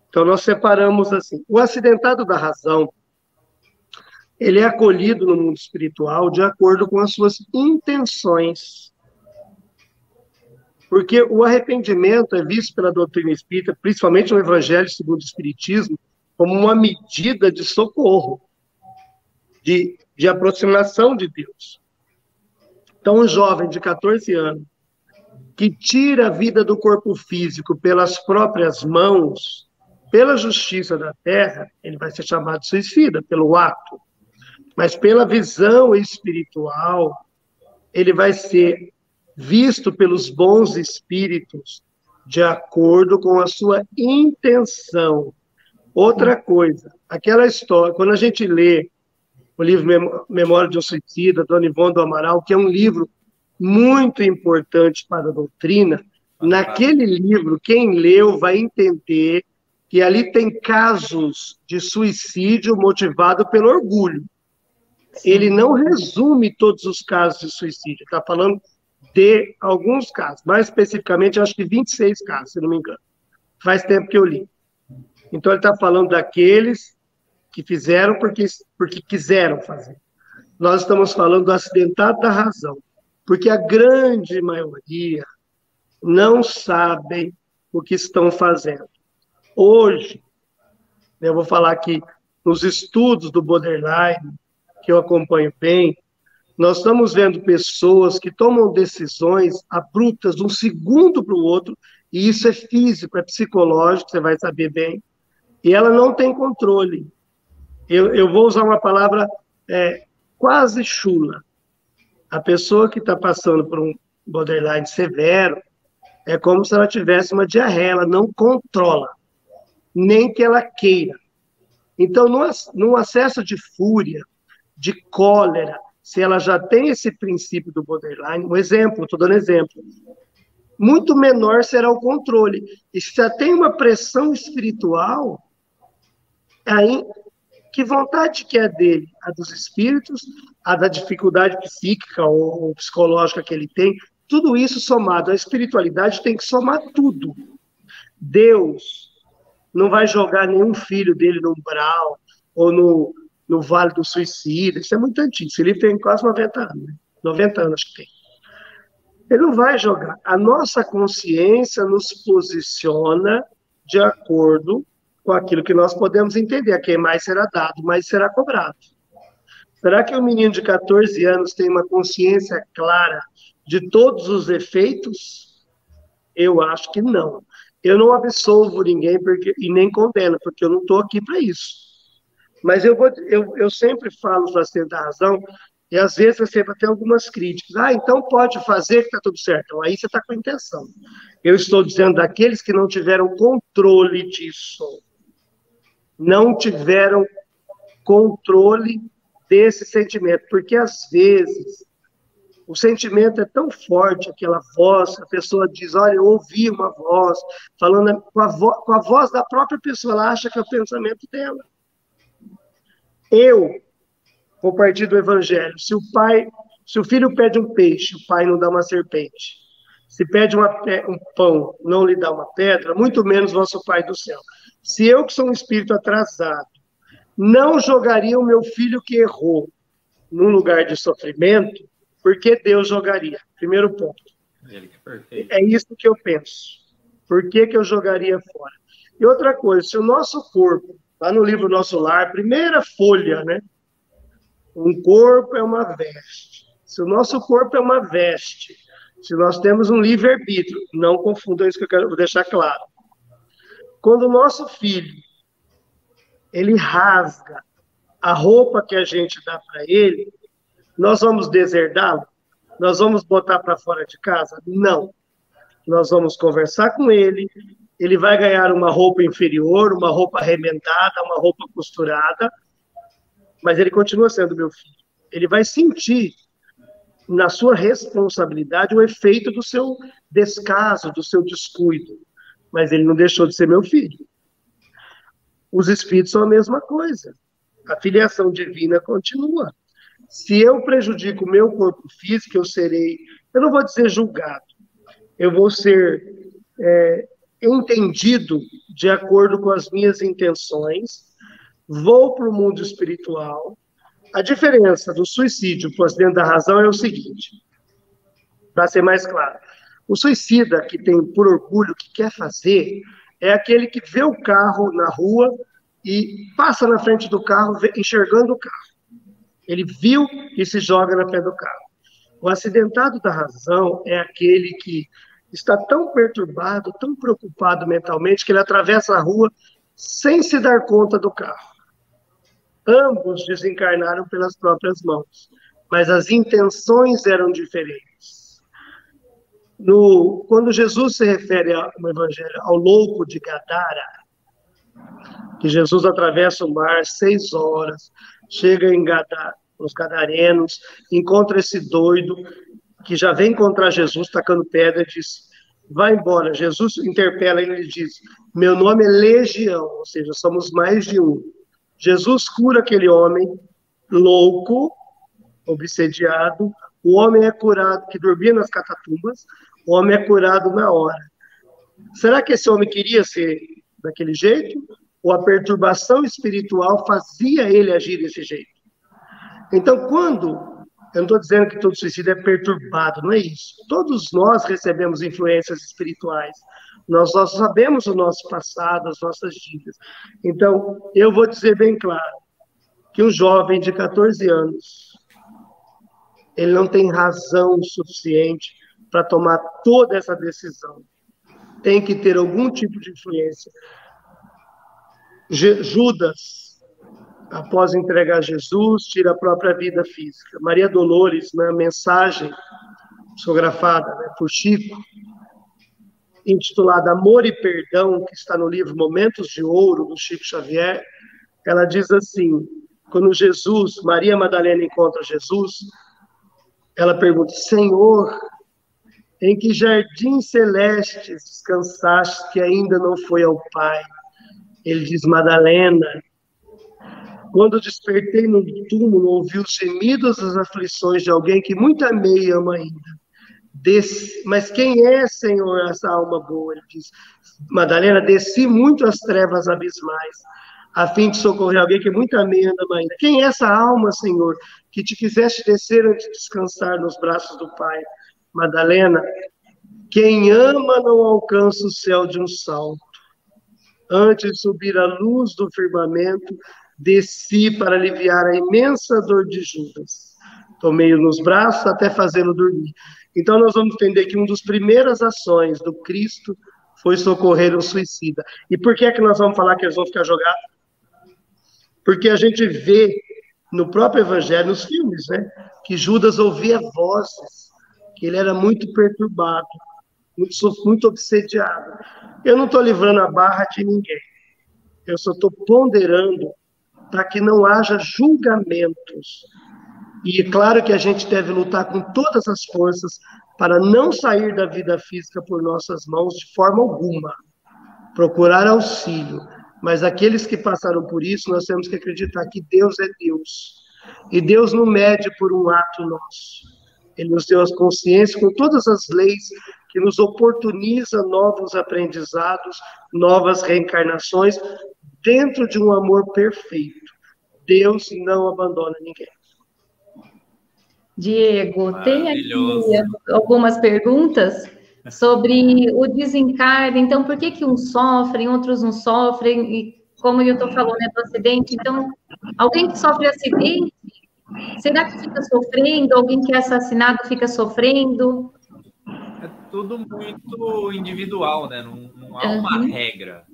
Então, nós separamos assim. O acidentado da razão, ele é acolhido no mundo espiritual de acordo com as suas intenções. Porque o arrependimento é visto pela doutrina espírita, principalmente no Evangelho segundo o Espiritismo, como uma medida de socorro, de aproximação de Deus. Então, um jovem de 14 anos que tira a vida do corpo físico pelas próprias mãos, pela justiça da terra, ele vai ser chamado de suicida, pelo ato. Mas pela visão espiritual, ele vai ser visto pelos bons espíritos de acordo com a sua intenção. Outra coisa, aquela história, quando a gente lê o livro Memória de um Suicida, Dona Ivone do Amaral, que é um livro muito importante para a doutrina, naquele livro, quem leu vai entender que ali tem casos de suicídio motivado pelo orgulho. Ele não resume todos os casos de suicídio, está falando de alguns casos, mais especificamente, acho que 26 casos, se não me engano. Faz tempo que eu li. Então, ele está falando daqueles que fizeram porque quiseram fazer. Nós estamos falando do acidentado da razão, porque a grande maioria não sabem o que estão fazendo. Hoje, eu vou falar aqui, nos estudos do borderline, que eu acompanho bem, nós estamos vendo pessoas que tomam decisões abruptas de um segundo para o outro, e isso é físico, é psicológico, você vai saber bem, e ela não tem controle. Eu vou usar uma palavra quase chula. A pessoa que está passando por um borderline severo é como se ela tivesse uma diarreia, ela não controla, nem que ela queira. Então, num acesso de fúria, de cólera, se ela já tem esse princípio do borderline, um exemplo, estou dando exemplo, muito menor será o controle. E se já tem uma pressão espiritual, aí, que vontade que é dele? A dos espíritos, a da dificuldade psíquica ou psicológica que ele tem, tudo isso somado. A espiritualidade tem que somar tudo. Deus não vai jogar nenhum filho dele no umbral ou no Vale do Suicida. Isso é muito antigo. Esse livro tem quase 90 anos. Né? 90 anos que tem. Ele não vai jogar. A nossa consciência nos posiciona de acordo com aquilo que nós podemos entender. A quem mais será dado, mais será cobrado. Será que um menino de 14 anos tem uma consciência clara de todos os efeitos? Eu acho que não. Eu não absolvo ninguém e nem condeno, porque eu não estou aqui para isso. Mas eu sempre falo para ter razão, e às vezes recebo até algumas críticas. Ah, então pode fazer que está tudo certo. Então, aí você está com intenção. Eu estou dizendo daqueles que não tiveram controle disso. Não tiveram controle desse sentimento. Porque, às vezes, o sentimento é tão forte, aquela voz, a pessoa diz, olha, eu ouvi uma voz, falando com a voz da própria pessoa, ela acha que é o pensamento dela. Eu vou partir do evangelho. Se o filho pede um peixe, o pai não dá uma serpente. Se pede um pão, não lhe dá uma pedra, muito menos vosso Pai do céu. Se eu, que sou um espírito atrasado, não jogaria o meu filho que errou num lugar de sofrimento, por que Deus jogaria? Primeiro ponto. É isso que eu penso. Por que eu jogaria fora? E outra coisa, se o nosso corpo, lá no livro Nosso Lar, primeira folha, né? Um corpo é uma veste. Se o nosso corpo é uma veste, se nós temos um livre-arbítrio, não confundam isso que eu quero deixar claro. Quando o nosso filho, ele rasga a roupa que a gente dá para ele, nós vamos deserdá-lo? Nós vamos botar para fora de casa? Não. Nós vamos conversar com ele, ele vai ganhar uma roupa inferior, uma roupa remendada, uma roupa costurada, mas ele continua sendo meu filho. Ele vai sentir na sua responsabilidade o efeito do seu descaso, do seu descuido. Mas ele não deixou de ser meu filho. Os espíritos são a mesma coisa. A filiação divina continua. Se eu prejudico o meu corpo físico, eu não vou dizer julgado, eu vou ser entendido de acordo com as minhas intenções, vou para o mundo espiritual. A diferença do suicídio para o acidente da razão é o seguinte, para ser mais claro. O suicida que tem por orgulho, que quer fazer, é aquele que vê o carro na rua e passa na frente do carro enxergando o carro. Ele viu e se joga na frente do carro. O acidentado da razão é aquele que está tão perturbado, tão preocupado mentalmente, que ele atravessa a rua sem se dar conta do carro. Ambos desencarnaram pelas próprias mãos, mas as intenções eram diferentes. Quando Jesus se refere no Evangelho ao louco de Gadara, que Jesus atravessa o mar 6 horas, chega em Gadara, os gadarenos, encontra esse doido, que já vem encontrar Jesus, tacando pedra, e diz, vai embora. Jesus interpela ele e diz, meu nome é Legião, ou seja, somos mais de um. Jesus cura aquele homem louco, obsediado, o homem é curado, que dormia nas catatumbas, o homem é curado na hora. Será que esse homem queria ser daquele jeito? Ou a perturbação espiritual fazia ele agir desse jeito? Então, eu não estou dizendo que todo suicídio é perturbado, não é isso. Todos nós recebemos influências espirituais. Nós sabemos o nosso passado, as nossas dívidas. Então, eu vou dizer bem claro que um jovem de 14 anos, ele não tem razão suficiente para tomar toda essa decisão. Tem que ter algum tipo de influência. Judas, após entregar Jesus, tira a própria vida física. Maria Dolores, na mensagem psicografada, né, por Chico, intitulada Amor e Perdão, que está no livro Momentos de Ouro, do Chico Xavier, ela diz assim, quando Maria Madalena encontra Jesus, ela pergunta, Senhor, em que jardim celeste descansaste que ainda não foi ao Pai? Ele diz, Madalena, quando despertei no túmulo, ouvi os gemidos, as aflições de alguém que muito amei e amo ainda. Mas quem é, Senhor, essa alma boa? Ele diz, Madalena, desci muito as trevas abismais, a fim de socorrer alguém que muito amei e amo ainda. Quem é essa alma, Senhor, que te fizeste descer antes de descansar nos braços do Pai? Madalena, quem ama não alcança o céu de um salto. Antes de subir à luz do firmamento, desci para aliviar a imensa dor de Judas. Tomei-o nos braços até fazê-lo dormir. Então, nós vamos entender que uma das primeiras ações do Cristo foi socorrer um suicida. E por que é que nós vamos falar que eles vão ficar jogados? Porque a gente vê no próprio Evangelho, nos filmes, né, que Judas ouvia vozes, que ele era muito perturbado, muito obsediado. Eu não estou livrando a barra de ninguém. Eu só estou ponderando para que não haja julgamentos. E é claro que a gente deve lutar com todas as forças para não sair da vida física por nossas mãos de forma alguma. Procurar auxílio. Mas aqueles que passaram por isso, nós temos que acreditar que Deus é Deus. E Deus não mede por um ato nosso. Ele nos deu a consciência com todas as leis que nos oportuniza novos aprendizados, novas reencarnações, dentro de um amor perfeito. Deus não abandona ninguém. Diego, tem aqui algumas perguntas sobre o desencarne. Então, por que uns sofrem, outros não sofrem? E como eu estou falando, do acidente, então, alguém que sofre acidente, será que fica sofrendo? Alguém que é assassinado fica sofrendo? É tudo muito individual, né? Não há uma regra.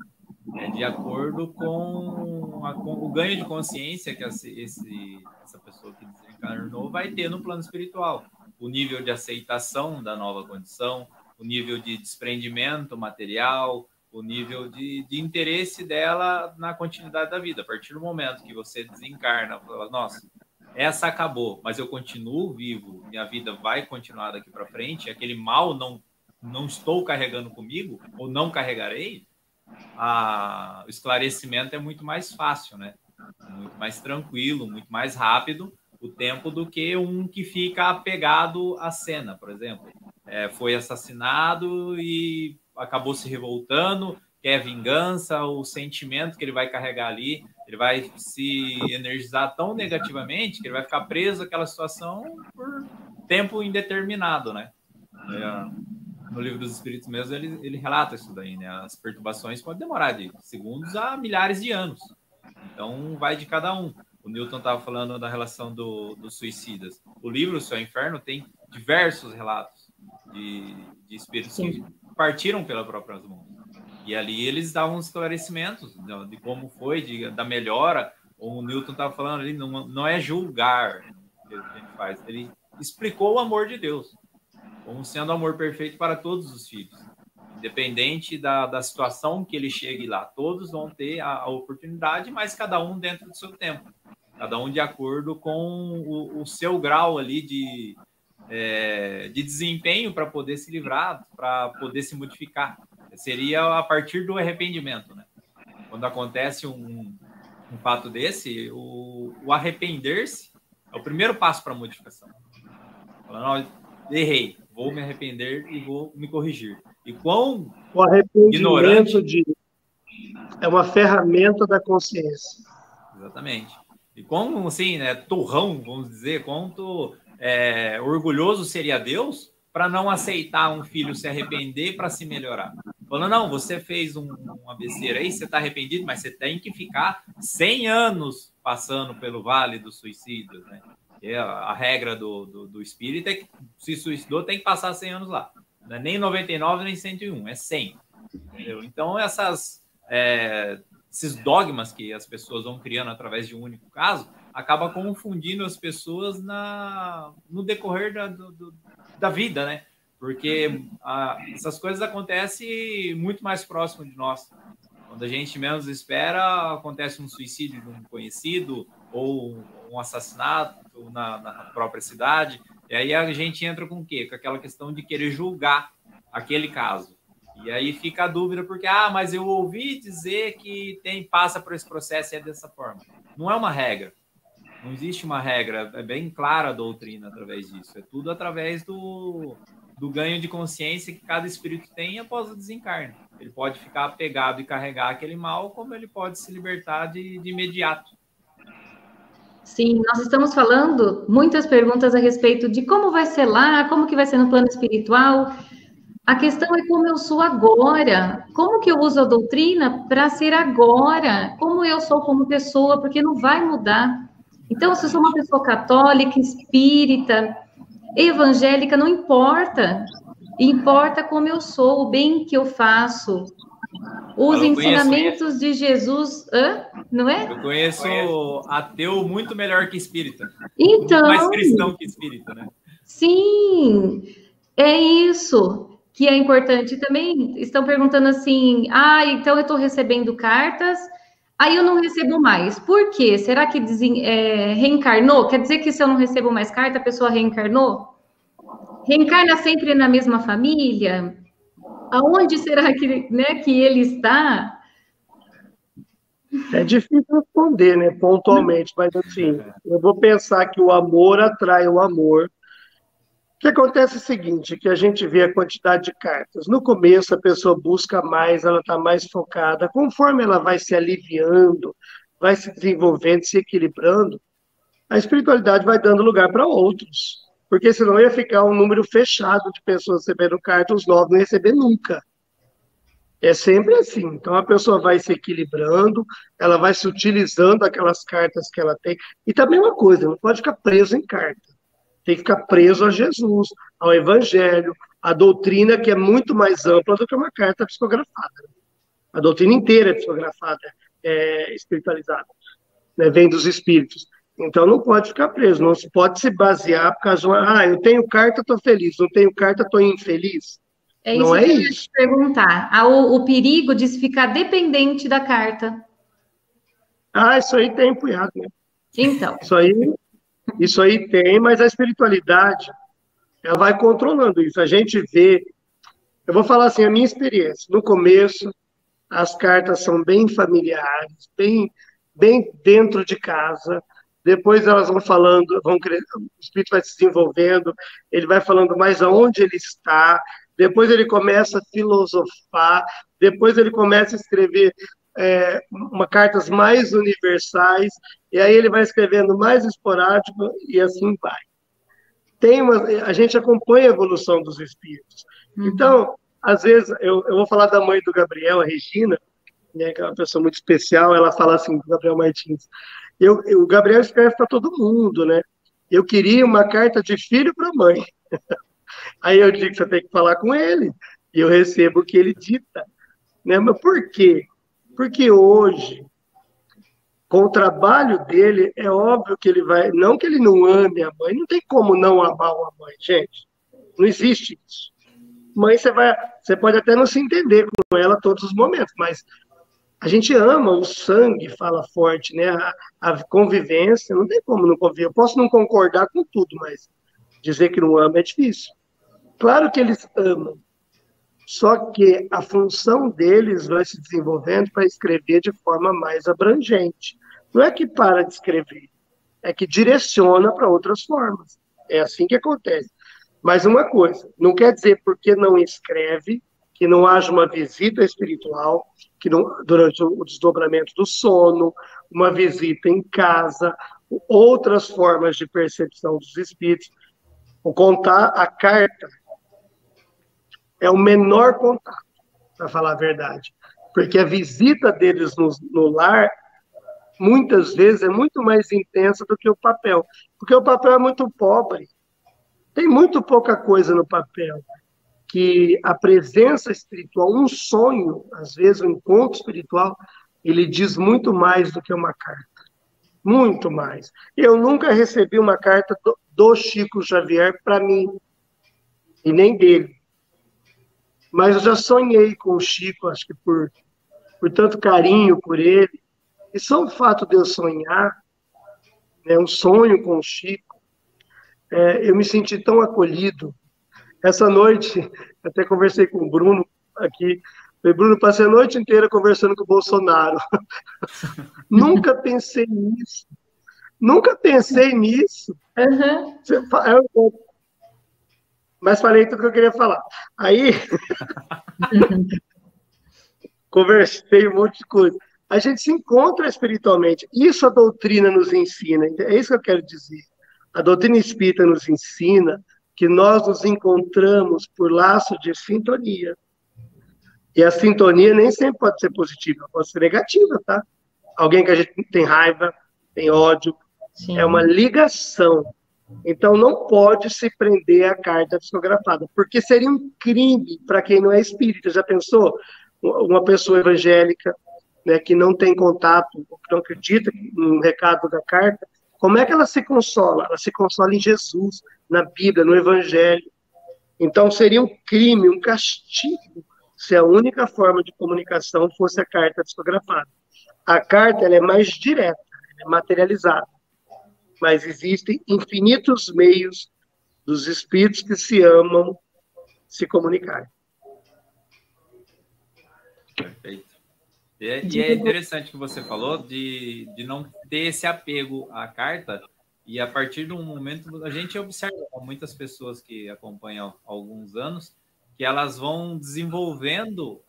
É de acordo com o ganho de consciência que essa pessoa que desencarnou vai ter no plano espiritual. O nível de aceitação da nova condição, o nível de desprendimento material, o nível de interesse dela na continuidade da vida. A partir do momento que você desencarna, fala, nossa, essa acabou, mas eu continuo vivo, minha vida vai continuar daqui para frente, aquele mal não estou carregando comigo, ou não carregarei, o esclarecimento é muito mais fácil, né? Muito mais tranquilo, muito mais rápido o tempo do que um que fica apegado à cena, por exemplo. Foi assassinado e acabou se revoltando, quer vingança, o sentimento que ele vai carregar ali, ele vai se energizar tão negativamente que ele vai ficar preso àquela situação por tempo indeterminado, né? No Livro dos Espíritos mesmo, ele relata isso daí, né? As perturbações podem demorar de segundos a milhares de anos. Então, vai de cada um. O Newton estava falando da relação dos suicidas. O livro O Céu e o Inferno tem diversos relatos de espíritos que partiram pela própria mão. E ali eles davam esclarecimentos de como foi, da melhora. O Newton estava falando ali, não é julgar que a gente faz. Ele explicou o amor de Deus como sendo amor perfeito para todos os filhos. Independente da situação que ele chegue lá, todos vão ter a oportunidade, mas cada um dentro do seu tempo. Cada um de acordo com o seu grau ali de desempenho para poder se livrar, para poder se modificar. Seria a partir do arrependimento, né? Quando acontece um fato desse, o arrepender-se é o primeiro passo para a modificação. Falando, errei, vou me arrepender e vou me corrigir. E quão o arrependimento ignorante... é uma ferramenta da consciência. Exatamente. E quão, assim, né, turrão, vamos dizer, quanto orgulhoso seria Deus para não aceitar um filho se arrepender para se melhorar. Falando, não, você fez uma besteira aí, você está arrependido, mas você tem que ficar 100 anos passando pelo vale dos suicidas, né? A regra do espírito é que se suicidou tem que passar 100 anos lá. Não é nem 99, nem 101, é 100. Entendeu? Então, esses dogmas que as pessoas vão criando através de um único caso, acaba confundindo as pessoas no decorrer da vida, né? Porque essas coisas acontecem muito mais próximo de nós. Quando a gente menos espera, acontece um suicídio de um conhecido ou um assassinato na própria cidade. E aí a gente entra com o quê? Com aquela questão de querer julgar aquele caso. E aí fica a dúvida, porque, mas eu ouvi dizer que passa por esse processo e é dessa forma. Não é uma regra. Não existe uma regra. É bem clara a doutrina através disso. É tudo através do ganho de consciência que cada espírito tem após o desencarne. Ele pode ficar apegado e carregar aquele mal, como ele pode se libertar de imediato. Sim, nós estamos falando muitas perguntas a respeito de como vai ser lá, como que vai ser no plano espiritual. A questão é como eu sou agora. Como que eu uso a doutrina para ser agora? Como eu sou como pessoa, porque não vai mudar. Então, se eu sou uma pessoa católica, espírita, evangélica, não importa. Importa como eu sou, o bem que eu faço. Os ensinamentos de Jesus, não é? Eu conheço ateu muito melhor que espírita. Então, muito mais cristão que espírita, né? Sim, é isso que é importante. Também estão perguntando assim, então eu estou recebendo cartas, aí eu não recebo mais. Por quê? Será que reencarnou? Quer dizer que se eu não recebo mais carta, a pessoa reencarnou? Reencarna sempre na mesma família? Aonde será que ele está? É difícil responder, né, pontualmente, mas assim, eu vou pensar que o amor atrai o amor. O que acontece é o seguinte, que a gente vê a quantidade de cartas. No começo, a pessoa busca mais, ela está mais focada. Conforme ela vai se aliviando, vai se desenvolvendo, se equilibrando, a espiritualidade vai dando lugar para outros. Porque senão ia ficar um número fechado de pessoas recebendo cartas, os novos não receber nunca. É sempre assim. Então a pessoa vai se equilibrando, ela vai se utilizando aquelas cartas que ela tem. E também uma coisa, não pode ficar preso em carta. Tem que ficar preso a Jesus, ao Evangelho, à doutrina que é muito mais ampla do que uma carta psicografada. A doutrina inteira é psicografada, é espiritualizada, né? Vem dos espíritos. Então não pode ficar preso, não se pode se basear por causa de eu tenho carta, estou feliz, não tenho carta, estou infeliz. É isso que eu ia te perguntar. O perigo de se ficar dependente da carta. Isso aí tem empunhado, né? Então. Isso aí tem, mas a espiritualidade, ela vai controlando isso. A gente vê, eu vou falar assim, a minha experiência. No começo, as cartas são bem familiares, bem dentro de casa. Depois elas vão falando, o espírito vai se desenvolvendo, ele vai falando mais aonde ele está, depois ele começa a filosofar, depois ele começa a escrever cartas mais universais, e aí ele vai escrevendo mais esporádico, e assim vai. A gente acompanha a evolução dos espíritos. Então, às vezes, eu vou falar da mãe do Gabriel, a Regina, né, que é uma pessoa muito especial, ela fala assim, do Gabriel Martins, o Gabriel escreve para todo mundo, né? Eu queria uma carta de filho para a mãe. Aí eu digo que você tem que falar com ele, e eu recebo o que ele dita. Né? Mas por quê? Porque hoje, com o trabalho dele, é óbvio que ele vai... Não que ele não ame a mãe, não tem como não amar uma mãe, gente. Não existe isso. Mãe, você pode até não se entender com ela todos os momentos, mas a gente ama, o sangue fala forte, né? A convivência, não tem como não conviver. Eu posso não concordar com tudo, mas dizer que não ama é difícil. Claro que eles amam, só que a função deles vai se desenvolvendo para escrever de forma mais abrangente. Não é que para de escrever, é que direciona para outras formas. É assim que acontece. Mas uma coisa, não quer dizer porque não escreve, que não haja uma visita espiritual, que não, durante o desdobramento do sono, uma visita em casa, outras formas de percepção dos espíritos. O contar a carta é o menor contato, para falar a verdade. Porque a visita deles no lar, muitas vezes, é muito mais intensa do que o papel. Porque o papel é muito pobre. Tem muito pouca coisa no papel. Que a presença espiritual, um sonho, às vezes, um encontro espiritual, ele diz muito mais do que uma carta. Muito mais. Eu nunca recebi uma carta do Chico Xavier para mim, e nem dele. Mas eu já sonhei com o Chico, acho que por tanto carinho por ele. E só o fato de eu sonhar, né, um sonho com o Chico, eu me senti tão acolhido. Essa noite, até conversei com o Bruno aqui. Falei, Bruno, passei a noite inteira conversando com o Bolsonaro. Nunca pensei nisso. Nunca pensei nisso. Uhum. Mas falei tudo que eu queria falar. Aí, conversei um monte de coisa. A gente se encontra espiritualmente. Isso a doutrina nos ensina. É isso que eu quero dizer. A doutrina espírita nos ensina que nós nos encontramos por laço de sintonia. E a sintonia nem sempre pode ser positiva, pode ser negativa, tá? Alguém que a gente tem raiva, tem ódio, Sim. é uma ligação. Então, não pode se prender à carta psicografada, porque seria um crime para quem não é espírita. Já pensou? Uma pessoa evangélica, né, que não tem contato, que não acredita no recado da carta, como é que ela se consola? Ela se consola em Jesus, na Bíblia, no Evangelho. Então, seria um crime, um castigo, se a única forma de comunicação fosse a carta psicografada. A carta ela é mais direta, ela é materializada, mas existem infinitos meios dos espíritos que se amam se comunicarem. Perfeito. E é interessante que você falou de não ter esse apego à carta, e a partir de um momento, a gente observa muitas pessoas que acompanham há alguns anos, que elas vão desenvolvendo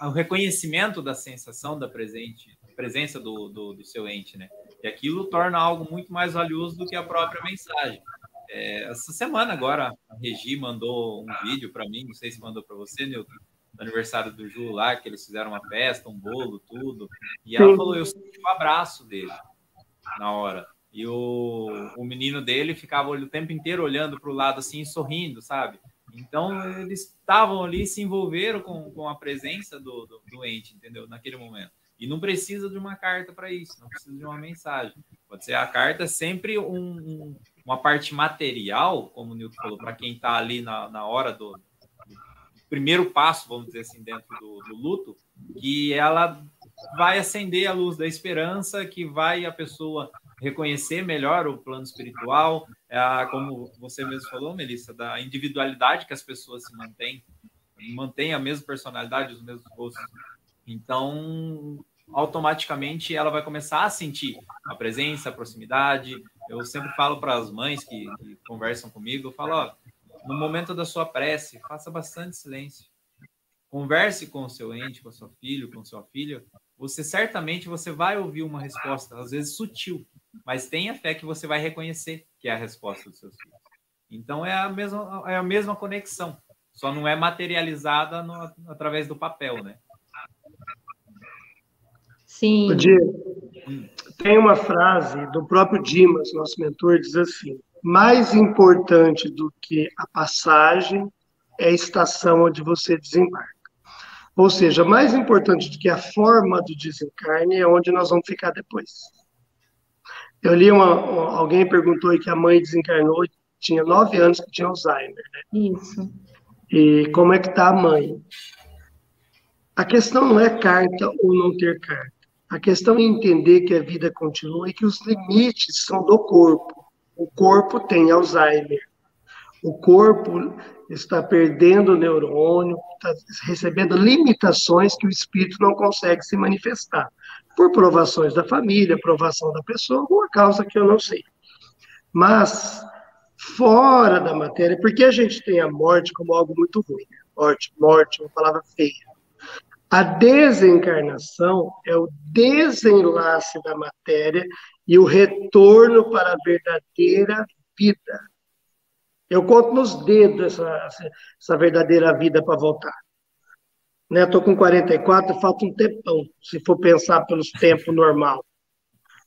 o reconhecimento da sensação da presença do seu ente, né? E aquilo torna algo muito mais valioso do que a própria mensagem. Essa semana agora, a Regi mandou um vídeo para mim, não sei se mandou para você, Nilton, do aniversário do Ju lá, que eles fizeram uma festa, um bolo, tudo. E ela falou, eu senti o abraço dele na hora. E o menino dele ficava o tempo inteiro olhando para o lado assim, sorrindo, sabe? Então, eles estavam ali, se envolveram com a presença do ente, entendeu? Naquele momento. E não precisa de uma carta para isso, não precisa de uma mensagem. Pode ser a carta sempre uma parte material, como o Nilton falou, para quem está ali na hora do primeiro passo, vamos dizer assim, dentro do luto, que ela vai acender a luz da esperança, que vai a pessoa reconhecer melhor o plano espiritual, como você mesmo falou, Melissa, da individualidade que as pessoas se mantêm a mesma personalidade, os mesmos gostos. Então, automaticamente, ela vai começar a sentir a presença, a proximidade. Eu sempre falo para as mães que conversam comigo, eu falo, ó, no momento da sua prece, faça bastante silêncio. Converse com o seu ente, com o seu filho, com sua filha. Certamente você vai ouvir uma resposta, às vezes sutil, mas tenha fé que você vai reconhecer que é a resposta dos seus filhos. Então, é a mesma conexão, só não é materializada através do papel, né? Sim. Tem uma frase do próprio Dimas, nosso mentor, diz assim, mais importante do que a passagem é a estação onde você desembarca. Ou seja, mais importante do que a forma do desencarne é onde nós vamos ficar depois. Eu li alguém perguntou aí que a mãe desencarnou, tinha 9 anos que tinha Alzheimer, né? Isso. E como é que está a mãe? A questão não é carta ou não ter carta. A questão é entender que a vida continua e que os limites são do corpo. O corpo tem Alzheimer. O corpo está perdendo neurônio, está recebendo limitações que o espírito não consegue se manifestar. Por provações da família, provação da pessoa, alguma causa que eu não sei. Mas, fora da matéria, porque a gente tem a morte como algo muito ruim. Morte é uma palavra feia. A desencarnação é o desenlace da matéria e o retorno para a verdadeira vida. Eu conto nos dedos essa verdadeira vida para voltar. Estou com 44, falta um tempão, se for pensar pelos tempos normal.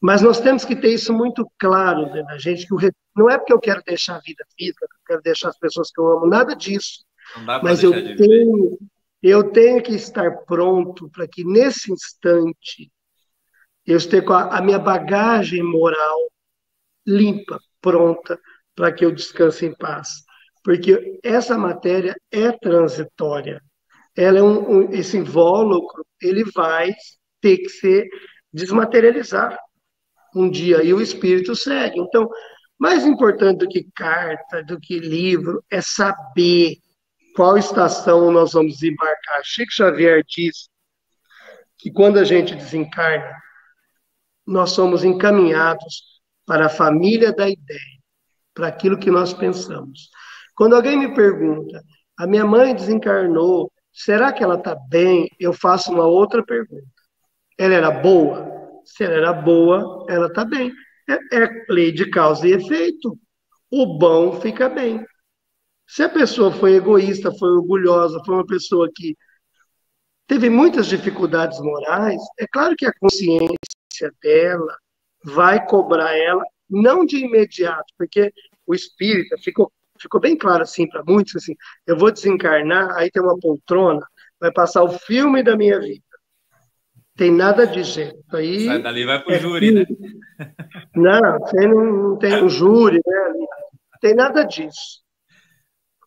Mas nós temos que ter isso muito claro dentro da gente, que não é porque eu quero deixar a vida física, que eu quero deixar as pessoas que eu amo, nada disso. Não dá para mas eu tenho que estar pronto para que, nesse instante, eu esteja com a minha bagagem moral limpa, pronta, para que eu descanse em paz. Porque essa matéria é transitória. Ela é esse invólucro, ele vai ter que ser desmaterializado um dia, e o espírito segue. Então, mais importante do que carta, do que livro, é saber qual estação nós vamos desembarcar. Chico Xavier diz que quando a gente desencarna, nós somos encaminhados para a família da ideia, para aquilo que nós pensamos. Quando alguém me pergunta, a minha mãe desencarnou, será que ela está bem? Eu faço uma outra pergunta. Ela era boa? Se ela era boa, ela está bem. É lei de causa e efeito. O bom fica bem. Se a pessoa foi egoísta, foi orgulhosa, foi uma pessoa que teve muitas dificuldades morais, é claro que a consciência dela vai cobrar ela, não de imediato, porque o espírita ficou bem claro assim para muitos, assim, eu vou desencarnar, aí tem uma poltrona, vai passar o filme da minha vida. Tem nada disso, gente. Aí sai dali e vai pro júri, né? Não, você não tem um júri, né? Não tem nada disso.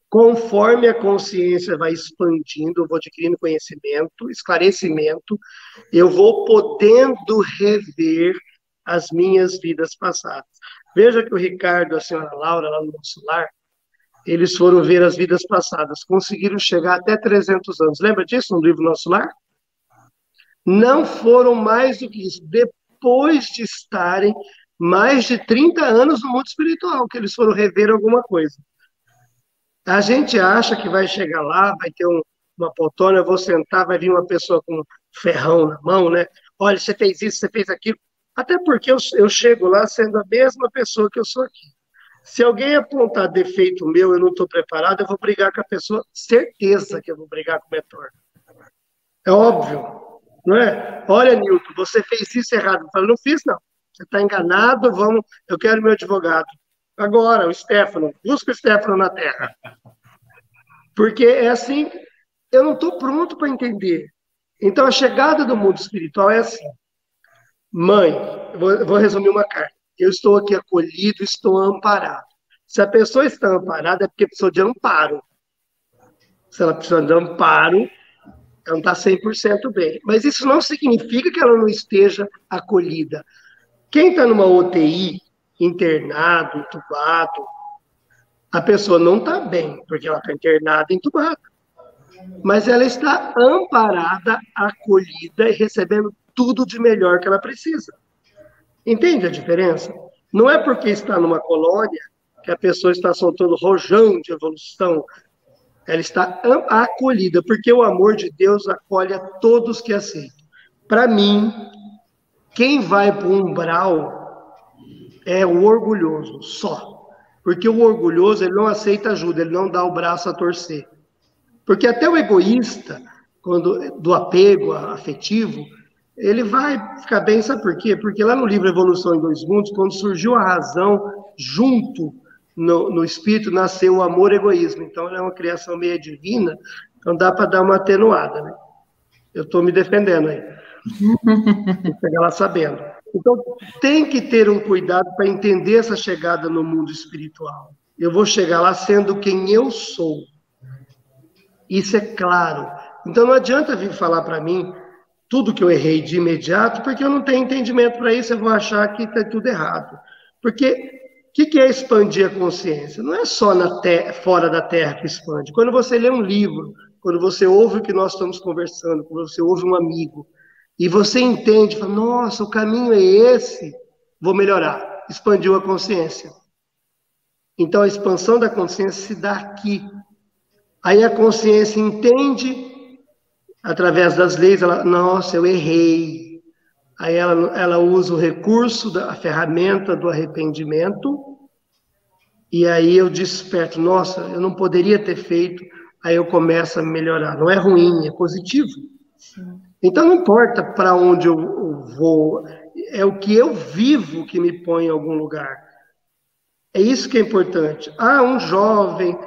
Conforme a consciência vai expandindo, eu vou adquirindo conhecimento, esclarecimento, eu vou podendo rever as minhas vidas passadas. Veja que o Ricardo e a senhora Laura, lá no nosso lar, eles foram ver as vidas passadas, conseguiram chegar até 300 anos. Lembra disso no livro Nosso Lar? Não foram mais do que isso. Depois de estarem mais de 30 anos no mundo espiritual, que eles foram rever alguma coisa. A gente acha que vai chegar lá, vai ter uma poltrona, eu vou sentar, vai vir uma pessoa com um ferrão na mão, né? Olha, você fez isso, você fez aquilo. Até porque eu chego lá sendo a mesma pessoa que eu sou aqui. Se alguém apontar defeito meu, eu não estou preparado, eu vou brigar com a pessoa, certeza que eu vou brigar com o mentor. É óbvio, não é? Olha, Nilton, você fez isso errado. Eu falo, não fiz, não. Você está enganado, eu quero meu advogado. Agora, o Stefano, busca o Stefano na Terra. Porque é assim, eu não estou pronto para entender. Então, a chegada do mundo espiritual é assim. Mãe, eu vou resumir uma carta. Eu estou aqui acolhido, estou amparado. Se a pessoa está amparada, é porque precisou de amparo. Se ela precisa de amparo, ela não está 100% bem. Mas isso não significa que ela não esteja acolhida. Quem está numa UTI, internado, entubado, a pessoa não está bem, porque ela está internada, entubada. Mas ela está amparada, acolhida e recebendo tudo de melhor que ela precisa. Entende a diferença? Não é porque está numa colônia que a pessoa está soltando rojão de evolução. Ela está acolhida, porque o amor de Deus acolhe a todos que aceitam. Para mim, quem vai para o umbral é o orgulhoso, só. Porque o orgulhoso, ele não aceita ajuda, ele não dá o braço a torcer. Porque até o egoísta, do apego afetivo, ele vai ficar bem, sabe por quê? Porque lá no livro Evolução em Dois Mundos, quando surgiu a razão, junto no espírito, nasceu o amor e o egoísmo. Então, é uma criação meio divina, então dá para dar uma atenuada, né? Eu estou me defendendo aí. Vou pegar lá sabendo. Então, tem que ter um cuidado para entender essa chegada no mundo espiritual. Eu vou chegar lá sendo quem eu sou. Isso é claro. Então, não adianta vir falar para mim tudo que eu errei de imediato, porque eu não tenho entendimento para isso, eu vou achar que está tudo errado. Porque o que é expandir a consciência? Não é só fora da Terra que expande. Quando você lê um livro, quando você ouve o que nós estamos conversando, quando você ouve um amigo, e você entende, fala, nossa, o caminho é esse, vou melhorar. Expandiu a consciência. Então, a expansão da consciência se dá aqui. Aí a consciência entende, através das leis, ela, nossa, eu errei. Aí ela usa o recurso, a ferramenta do arrependimento, e aí eu desperto, nossa, eu não poderia ter feito, aí eu começo a melhorar. Não é ruim, é positivo. Sim. Então não importa para onde eu vou, é o que eu vivo que me põe em algum lugar. É isso que é importante. Ah, um jovem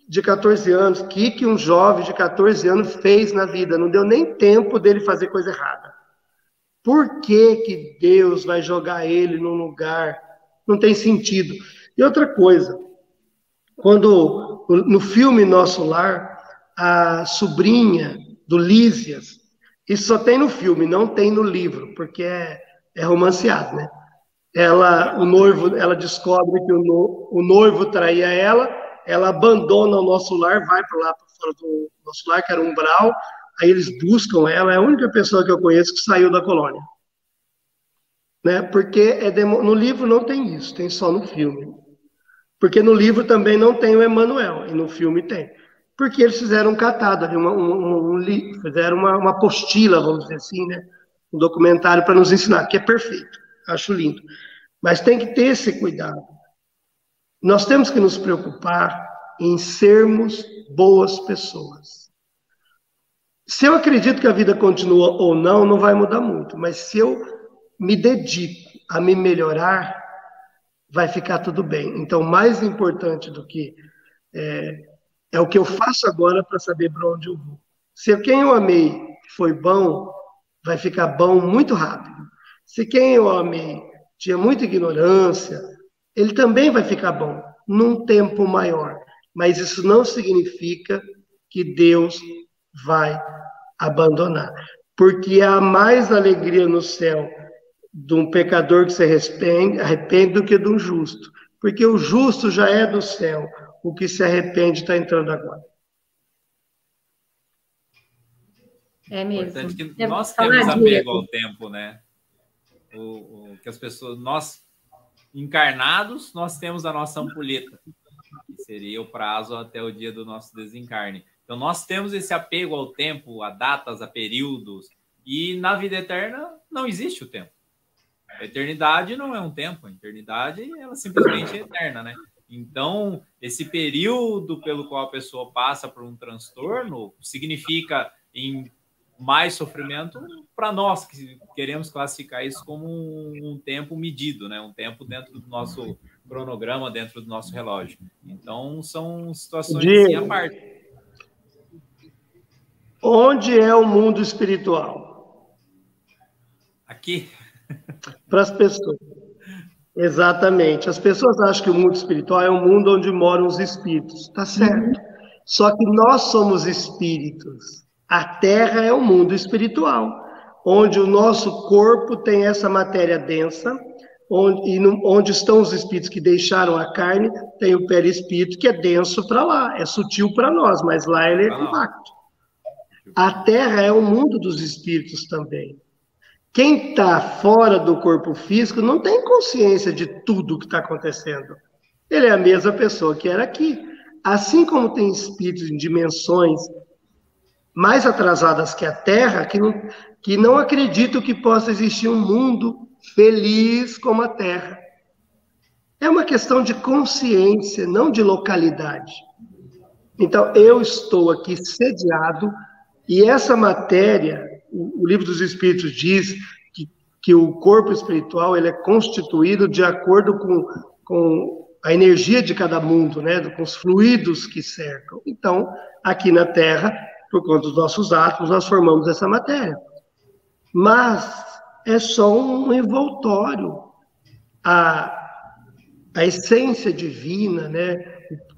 de 14 anos, o que um jovem de 14 anos fez na vida? Não deu nem tempo dele fazer coisa errada. Por que Deus vai jogar ele num lugar? Não tem sentido. E outra coisa, quando no filme Nosso Lar, a sobrinha do Lísias, isso só tem no filme, não tem no livro, porque é romanceado, né? Ela descobre que o noivo traía ela abandona o Nosso Lar, vai para lá para fora do Nosso Lar, que era um umbral, aí eles buscam ela, é a única pessoa que eu conheço que saiu da colônia. Né? Porque no livro não tem isso, tem só no filme. Porque no livro também não tem o Emmanuel, e no filme tem. Porque eles fizeram um catado ali, fizeram uma apostila, vamos dizer assim, né? Um documentário para nos ensinar, que é perfeito, acho lindo. Mas tem que ter esse cuidado. Nós temos que nos preocupar em sermos boas pessoas. Se eu acredito que a vida continua ou não, não vai mudar muito. Mas se eu me dedico a me melhorar, vai ficar tudo bem. Então, mais importante do que é o que eu faço agora para saber para onde eu vou. Se quem eu amei foi bom, vai ficar bom muito rápido. Se quem eu amei tinha muita ignorância, ele também vai ficar bom num tempo maior. Mas isso não significa que Deus vai abandonar. Porque há mais alegria no céu de um pecador que se arrepende do que de um justo. Porque o justo já é do céu, o que se arrepende está entrando agora. É mesmo. Importante que nós temos apego ao tempo, né? Que as pessoas, nós encarnados, nós temos a nossa ampulheta, que seria o prazo até o dia do nosso desencarne. Então, nós temos esse apego ao tempo, a datas, a períodos, e na vida eterna não existe o tempo. A eternidade não é um tempo, a eternidade ela simplesmente é eterna, né? Então, esse período pelo qual a pessoa passa por um transtorno significa em mais sofrimento para nós, que queremos classificar isso como um tempo medido, né? Um tempo dentro do nosso cronograma, dentro do nosso relógio. Então, são situações assim, à parte. Onde é o mundo espiritual? Aqui. Para as pessoas. Exatamente. As pessoas acham que o mundo espiritual é um mundo onde moram os espíritos. Tá certo. Só que nós somos espíritos. A Terra é o mundo espiritual, onde o nosso corpo tem essa matéria densa, onde estão os espíritos que deixaram a carne, tem o perispírito que é denso para lá, é sutil para nós, mas lá ele é compacto. A Terra é o mundo dos espíritos também. Quem está fora do corpo físico não tem consciência de tudo que está acontecendo. Ele é a mesma pessoa que era aqui. Assim como tem espíritos em dimensões mais atrasadas que a Terra, que não acreditam que possa existir um mundo feliz como a Terra. É uma questão de consciência, não de localidade. Então, eu estou aqui sediado, e essa matéria, o Livro dos Espíritos diz que o corpo espiritual ele é constituído de acordo com a energia de cada mundo, né? Com os fluidos que cercam. Então, aqui na Terra, por conta dos nossos átomos, nós formamos essa matéria. Mas é só um envoltório. A essência divina, né?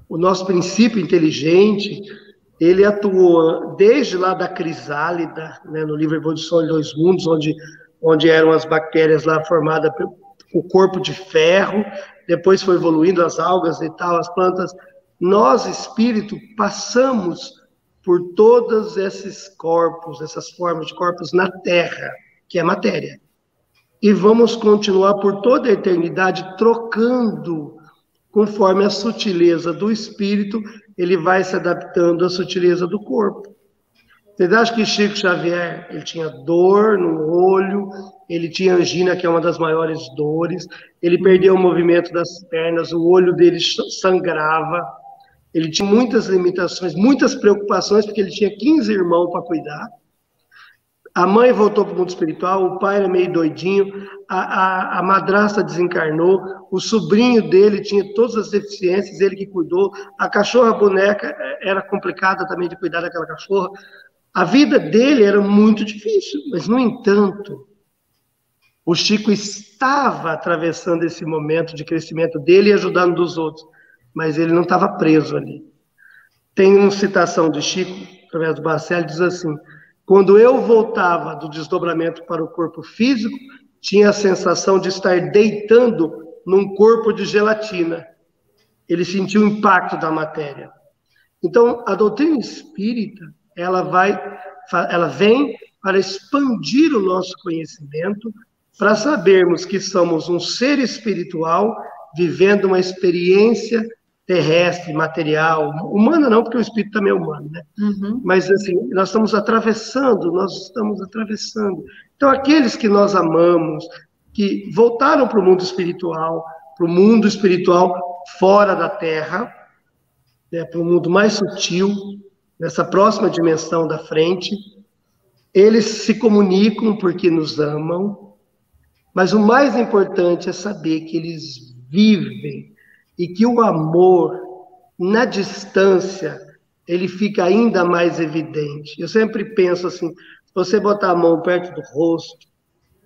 O nosso princípio inteligente, ele atuou desde lá da crisálida, né? No livro Evolução em Dois Mundos, onde eram as bactérias lá formadas com o corpo de ferro, depois foi evoluindo as algas e tal, as plantas. Nós, espírito, passamos por todos esses corpos, essas formas de corpos na Terra, que é matéria. E vamos continuar por toda a eternidade trocando, conforme a sutileza do espírito, ele vai se adaptando à sutileza do corpo. Vocês acham que Chico Xavier, ele tinha dor no olho, ele tinha angina, que é uma das maiores dores, ele perdeu o movimento das pernas, o olho dele sangrava, ele tinha muitas limitações, muitas preocupações, porque ele tinha 15 irmãos para cuidar. A mãe voltou para o mundo espiritual, o pai era meio doidinho, a madrasta desencarnou, o sobrinho dele tinha todas as deficiências, ele que cuidou, a cachorra boneca era complicada também de cuidar daquela cachorra. A vida dele era muito difícil, mas, no entanto, o Chico estava atravessando esse momento de crescimento dele e ajudando dos outros, mas ele não estava preso ali. Tem uma citação de Chico, através do Bacelli, diz assim: quando eu voltava do desdobramento para o corpo físico, tinha a sensação de estar deitando num corpo de gelatina. Ele sentiu o impacto da matéria. Então, a doutrina espírita, ela vem para expandir o nosso conhecimento, para sabermos que somos um ser espiritual vivendo uma experiência terrestre, material, humana não, porque o espírito também é humano, né? Uhum. Mas, assim, nós estamos atravessando. Então, aqueles que nós amamos, que voltaram para o mundo espiritual fora da Terra, né, para o mundo mais sutil, nessa próxima dimensão da frente. Eles se comunicam porque nos amam, mas o mais importante é saber que eles vivem e que o amor, na distância, ele fica ainda mais evidente. Eu sempre penso assim, se você botar a mão perto do rosto,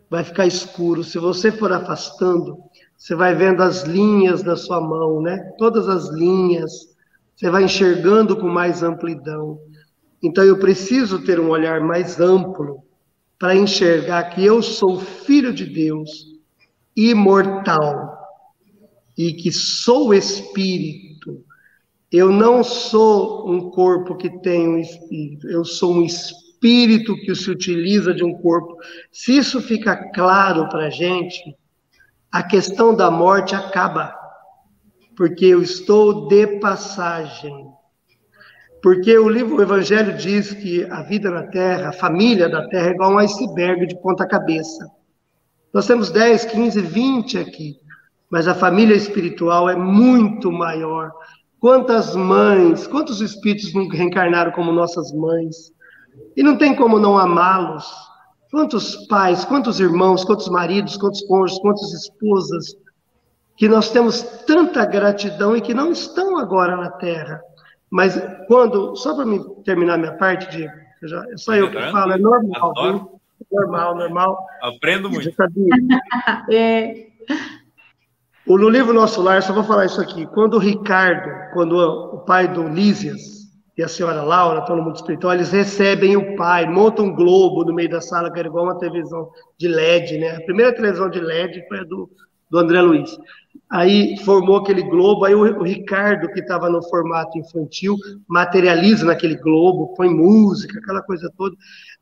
vai ficar escuro. Se você for afastando, você vai vendo as linhas da sua mão, né? Todas as linhas, você vai enxergando com mais amplidão. Então eu preciso ter um olhar mais amplo para enxergar que eu sou filho de Deus, imortal, e que sou espírito. Eu não sou um corpo que tem um espírito, eu sou um espírito que se utiliza de um corpo. Se isso fica claro para a gente, a questão da morte acaba, porque eu estou de passagem. Porque o Evangelho diz que a vida na Terra, a família da Terra é igual a um iceberg de ponta cabeça. Nós temos 10, 15, 20 aqui, mas a família espiritual é muito maior. Quantas mães, quantos espíritos não reencarnaram como nossas mães? E não tem como não amá-los. Quantos pais, quantos irmãos, quantos maridos, quantos cônjuges, quantas esposas, que nós temos tanta gratidão e que não estão agora na Terra. Mas quando, só para me terminar minha parte, Diego, só eu que falo, é normal, viu? Normal. Aprendo muito. É. No livro Nosso Lar, só vou falar isso aqui, quando o pai do Lísias e a senhora Laura estão no mundo espiritual, eles recebem o pai, montam um globo no meio da sala, que era igual uma televisão de LED, né? A primeira televisão de LED foi a do André Luiz. Aí formou aquele globo, aí o Ricardo, que estava no formato infantil, materializa naquele globo, põe música, aquela coisa toda.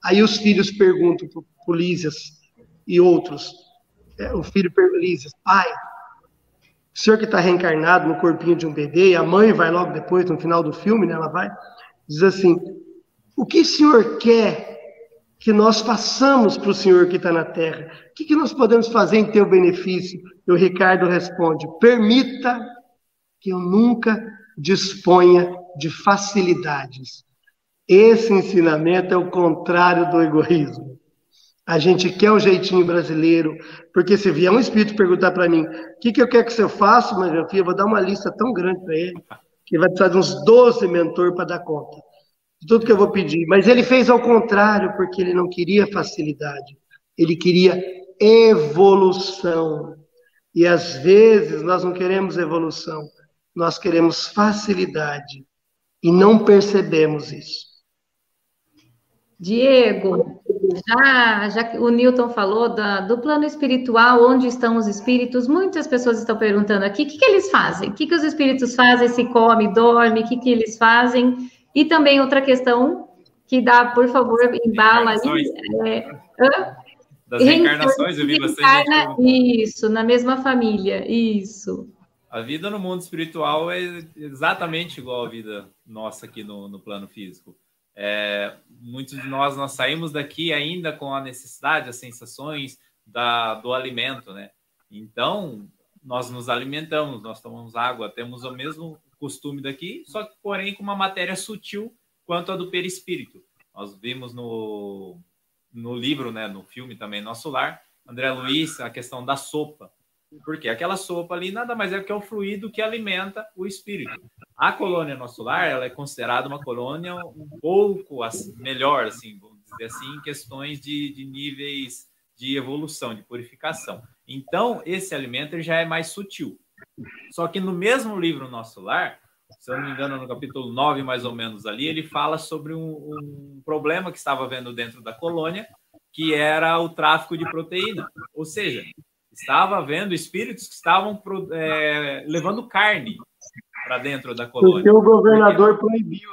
Aí os filhos perguntam para o Lísias e outros, o filho pergunta, Lísias, pai, o senhor que está reencarnado no corpinho de um bebê, e a mãe vai logo depois, no final do filme, né, ela vai, diz assim, o que o senhor quer que nós façamos para o senhor que está na Terra? O que nós podemos fazer em teu benefício? E o Ricardo responde, permita que eu nunca disponha de facilidades. Esse ensinamento é o contrário do egoísmo. A gente quer um jeitinho brasileiro, porque se vier um espírito perguntar para mim, o que eu quero que eu faça, mas meu filho, eu vou dar uma lista tão grande para ele, que ele vai precisar de uns 12 mentores para dar conta de tudo que eu vou pedir. Mas ele fez ao contrário, porque ele não queria facilidade, ele queria evolução. E às vezes nós não queremos evolução, nós queremos facilidade e não percebemos isso. Diego, já que o Newton falou do plano espiritual, onde estão os espíritos, muitas pessoas estão perguntando aqui, o que eles fazem? O que os espíritos fazem? Se come, dorme, o que eles fazem? E também outra questão que dá, por favor, embala aí. Das reencarnações, eu vi bastante gente. Isso, na mesma família, isso. A vida no mundo espiritual é exatamente igual à vida nossa aqui no plano físico. Muitos de nós saímos daqui ainda com a necessidade, as sensações do alimento, né? Então, nós nos alimentamos, nós tomamos água, temos o mesmo costume daqui, só que, porém, com uma matéria sutil quanto a do perispírito. Nós vimos no livro, né, no filme também, Nosso Lar, André Luiz, a questão da sopa. Porque aquela sopa ali nada mais é que é o fluido que alimenta o espírito. A colônia Nosso Lar, ela é considerada uma colônia um pouco melhor, assim, vamos dizer assim, em questões de níveis de evolução, de purificação. Então, esse alimento ele já é mais sutil. Só que no mesmo livro Nosso Lar, se eu não me engano, no capítulo 9, mais ou menos ali, ele fala sobre um problema que estava havendo dentro da colônia, que era o tráfico de proteína. Ou seja, estava havendo espíritos que estavam levando carne para dentro da colônia. Porque o governador proibiu.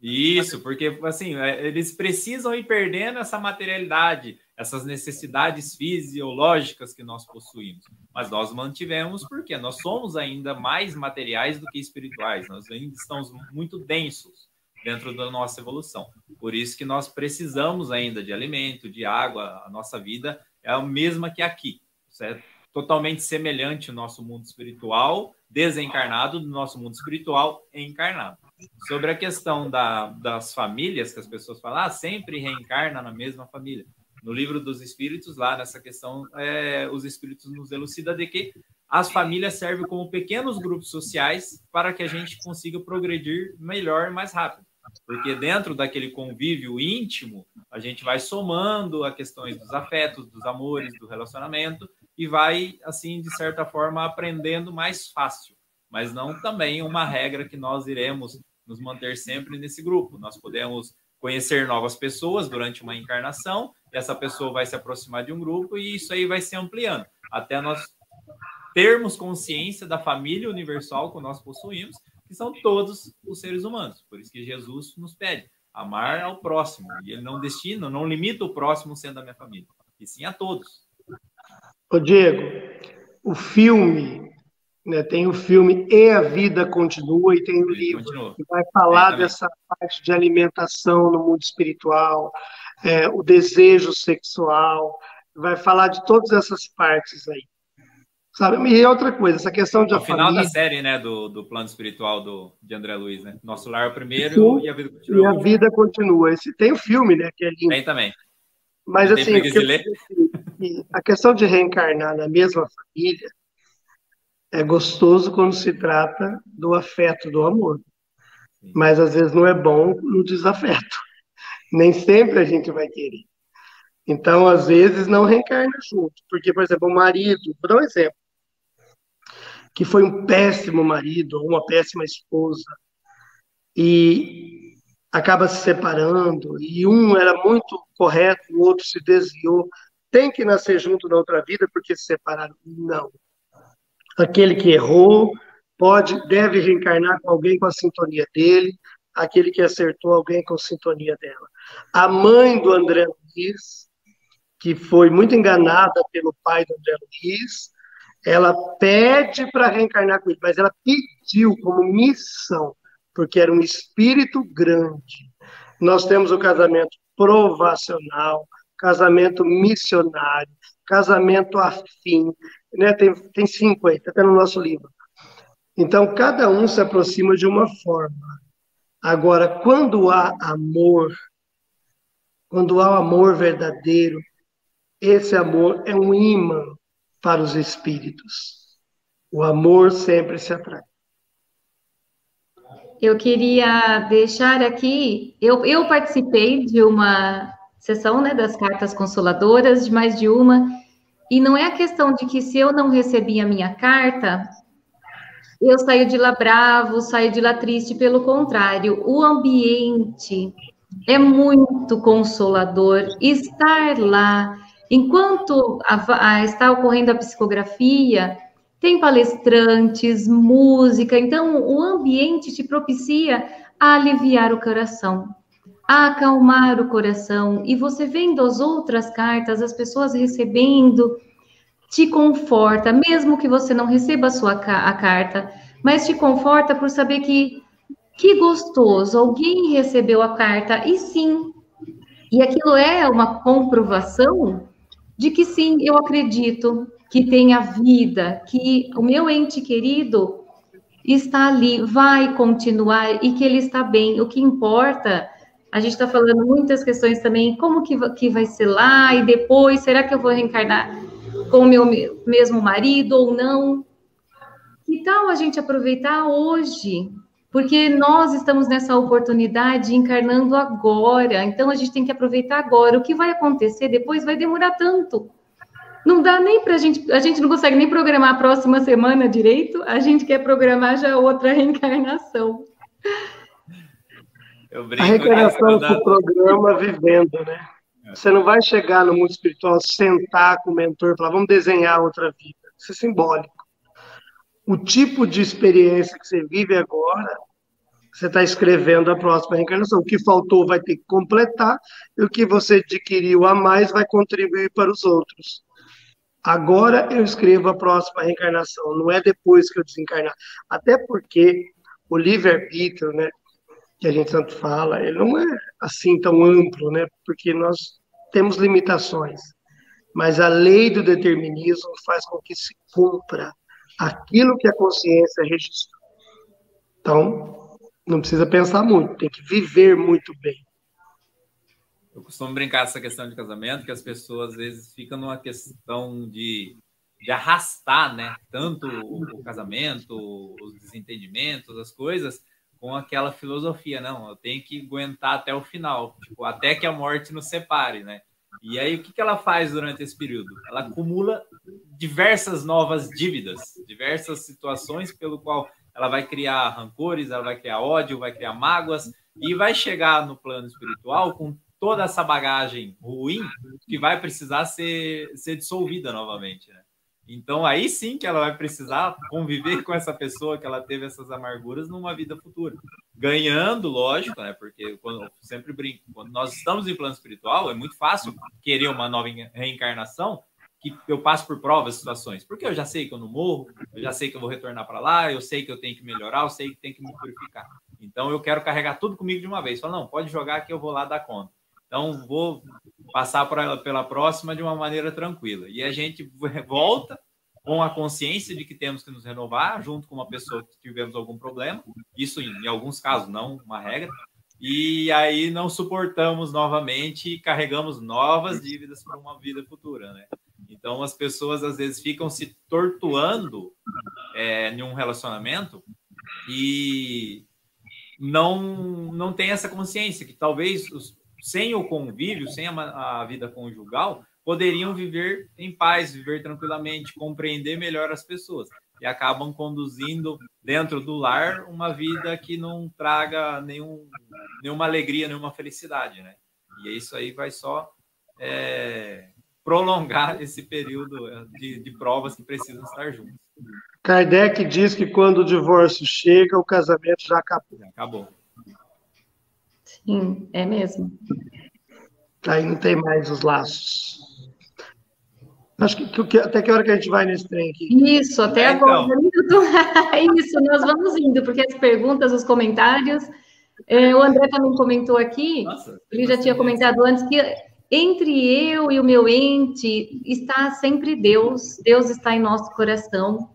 Isso, porque assim, eles precisam ir perdendo essa materialidade, essas necessidades fisiológicas que nós possuímos. Mas nós mantivemos porque nós somos ainda mais materiais do que espirituais. Nós ainda estamos muito densos dentro da nossa evolução. Por isso que nós precisamos ainda de alimento, de água. A nossa vida é a mesma que aqui. Ou Isso é totalmente semelhante ao nosso mundo espiritual, desencarnado, do nosso mundo espiritual encarnado. Sobre a questão das famílias, que as pessoas falam, sempre reencarna na mesma família. No livro dos Espíritos, lá nessa questão, os Espíritos nos elucidam de que as famílias servem como pequenos grupos sociais para que a gente consiga progredir melhor e mais rápido. Porque dentro daquele convívio íntimo, a gente vai somando as questões dos afetos, dos amores, do relacionamento, e vai, assim, de certa forma, aprendendo mais fácil. Mas não também uma regra que nós iremos nos manter sempre nesse grupo. Nós podemos conhecer novas pessoas durante uma encarnação, e essa pessoa vai se aproximar de um grupo, e isso aí vai se ampliando, até nós termos consciência da família universal que nós possuímos, que são todos os seres humanos. Por isso que Jesus nos pede amar ao próximo. E ele não destina, não limita o próximo sendo a minha família, e sim a todos. Ô Diego, o filme, né, tem o filme E a Vida Continua, e tem o livro que vai falar dessa parte de alimentação no mundo espiritual, o desejo sexual, vai falar de todas essas partes aí. Sabe? E outra coisa, essa questão de o final da série, né, do plano espiritual de André Luiz, né? Nosso Lar é o primeiro. Sim, e a vida continua. E a vida continua. Tem o filme, né, que é lindo. Tem também. Mas assim, a questão de reencarnar na mesma família é gostoso quando se trata do afeto, do amor. Sim. Mas às vezes não é bom no desafeto. Nem sempre a gente vai querer. Então, às vezes, não reencarna junto. Porque, por exemplo, o marido, vou dar um exemplo, que foi um péssimo marido ou uma péssima esposa e acaba se separando, e um era muito correto, o outro se desviou, tem que nascer junto na outra vida porque se separaram? Não. Aquele que errou deve reencarnar com alguém com a sintonia dele, aquele que acertou alguém com a sintonia dela. A mãe do André Luiz, que foi muito enganada pelo pai do André Luiz, ela pede para reencarnar com ele, mas ela pediu como missão, porque era um espírito grande. Nós temos o casamento provacional, casamento missionário, casamento afim, né? Tem 5 aí, está até no nosso livro. Então, cada um se aproxima de uma forma. Agora, quando há amor verdadeiro, esse amor é um imã para os espíritos. O amor sempre se atrai. Eu queria deixar aqui, eu participei de uma sessão, né, das cartas consoladoras, de mais de uma, e não é a questão de que se eu não recebi a minha carta, eu saio de lá bravo, saio de lá triste, pelo contrário, o ambiente é muito consolador, estar lá. Enquanto está ocorrendo a psicografia, tem palestrantes, música, então o ambiente te propicia a aliviar o coração, a acalmar o coração, e você vendo as outras cartas, as pessoas recebendo, te conforta, mesmo que você não receba a carta, mas te conforta por saber que gostoso, alguém recebeu a carta, e sim, e aquilo é uma comprovação de que sim, eu acredito que tem a vida, que o meu ente querido está ali, vai continuar e que ele está bem. O que importa, a gente está falando muitas questões também, como que vai ser lá, e depois, será que eu vou reencarnar com o meu mesmo marido ou não? Que tal a gente aproveitar hoje? Porque nós estamos nessa oportunidade encarnando agora, então a gente tem que aproveitar agora. O que vai acontecer depois vai demorar tanto. Não dá nem para a gente não consegue nem programar a próxima semana direito, a gente quer programar já outra reencarnação. A reencarnação do programa vivendo, né? Você não vai chegar no mundo espiritual, sentar com o mentor e falar, vamos desenhar outra vida. Isso é simbólico. O tipo de experiência que você vive agora, você está escrevendo a próxima reencarnação. O que faltou vai ter que completar, e o que você adquiriu a mais vai contribuir para os outros. Agora eu escrevo a próxima reencarnação, não é depois que eu desencarnar. Até porque o livre-arbítrio, né, que a gente tanto fala, ele não é assim tão amplo, né, porque nós temos limitações. mas a lei do determinismo faz com que se cumpra aquilo que a consciência registrou. Então, não precisa pensar muito, tem que viver muito bem. Eu costumo brincar essa questão de casamento, que as pessoas às vezes ficam numa questão de arrastar, né? Tanto o casamento, os desentendimentos, as coisas, com aquela filosofia, não, eu tenho que aguentar até o final, tipo, até que a morte nos separe, né? E aí, o que ela faz durante esse período? Ela acumula diversas novas dívidas, diversas situações pelo qual ela vai criar rancores, ela vai criar ódio, vai criar mágoas, e vai chegar no plano espiritual com toda essa bagagem ruim que vai precisar ser dissolvida novamente, né? Então, aí sim que ela vai precisar conviver com essa pessoa que ela teve essas amarguras numa vida futura. Ganhando, lógico, né? Porque eu sempre brinco, quando nós estamos em plano espiritual, é muito fácil querer uma nova reencarnação, que eu passo por provas, situações. Porque eu já sei que eu não morro, eu já sei que eu vou retornar para lá, eu sei que eu tenho que melhorar, eu sei que tenho que me purificar. Então, eu quero carregar tudo comigo de uma vez. Fala, não, pode jogar que eu vou lá dar conta. Então, vou passar pela próxima de uma maneira tranquila. E a gente volta com a consciência de que temos que nos renovar, junto com uma pessoa que tivemos algum problema. Isso, em alguns casos, não uma regra. E aí não suportamos novamente e carregamos novas dívidas para uma vida futura, né? Então, as pessoas, às vezes, ficam se torturando em um relacionamento e não tem essa consciência que talvez sem o convívio, sem a vida conjugal, poderiam viver em paz, viver tranquilamente, compreender melhor as pessoas. E acabam conduzindo dentro do lar uma vida que não traga nenhuma alegria, nenhuma felicidade, né? E isso aí vai só prolongar esse período de provas que precisam estar juntos. Kardec diz que quando o divórcio chega, o casamento já acabou. Já acabou. Sim, é mesmo. Aí não tem mais os laços. Acho que até que hora que a gente vai nesse trem aqui? Isso, até agora. Então. Isso, nós vamos indo, porque as perguntas, os comentários. O André também comentou aqui, Nossa, ele já tinha comentado antes, que entre eu e o meu ente está sempre Deus, Deus está em nosso coração.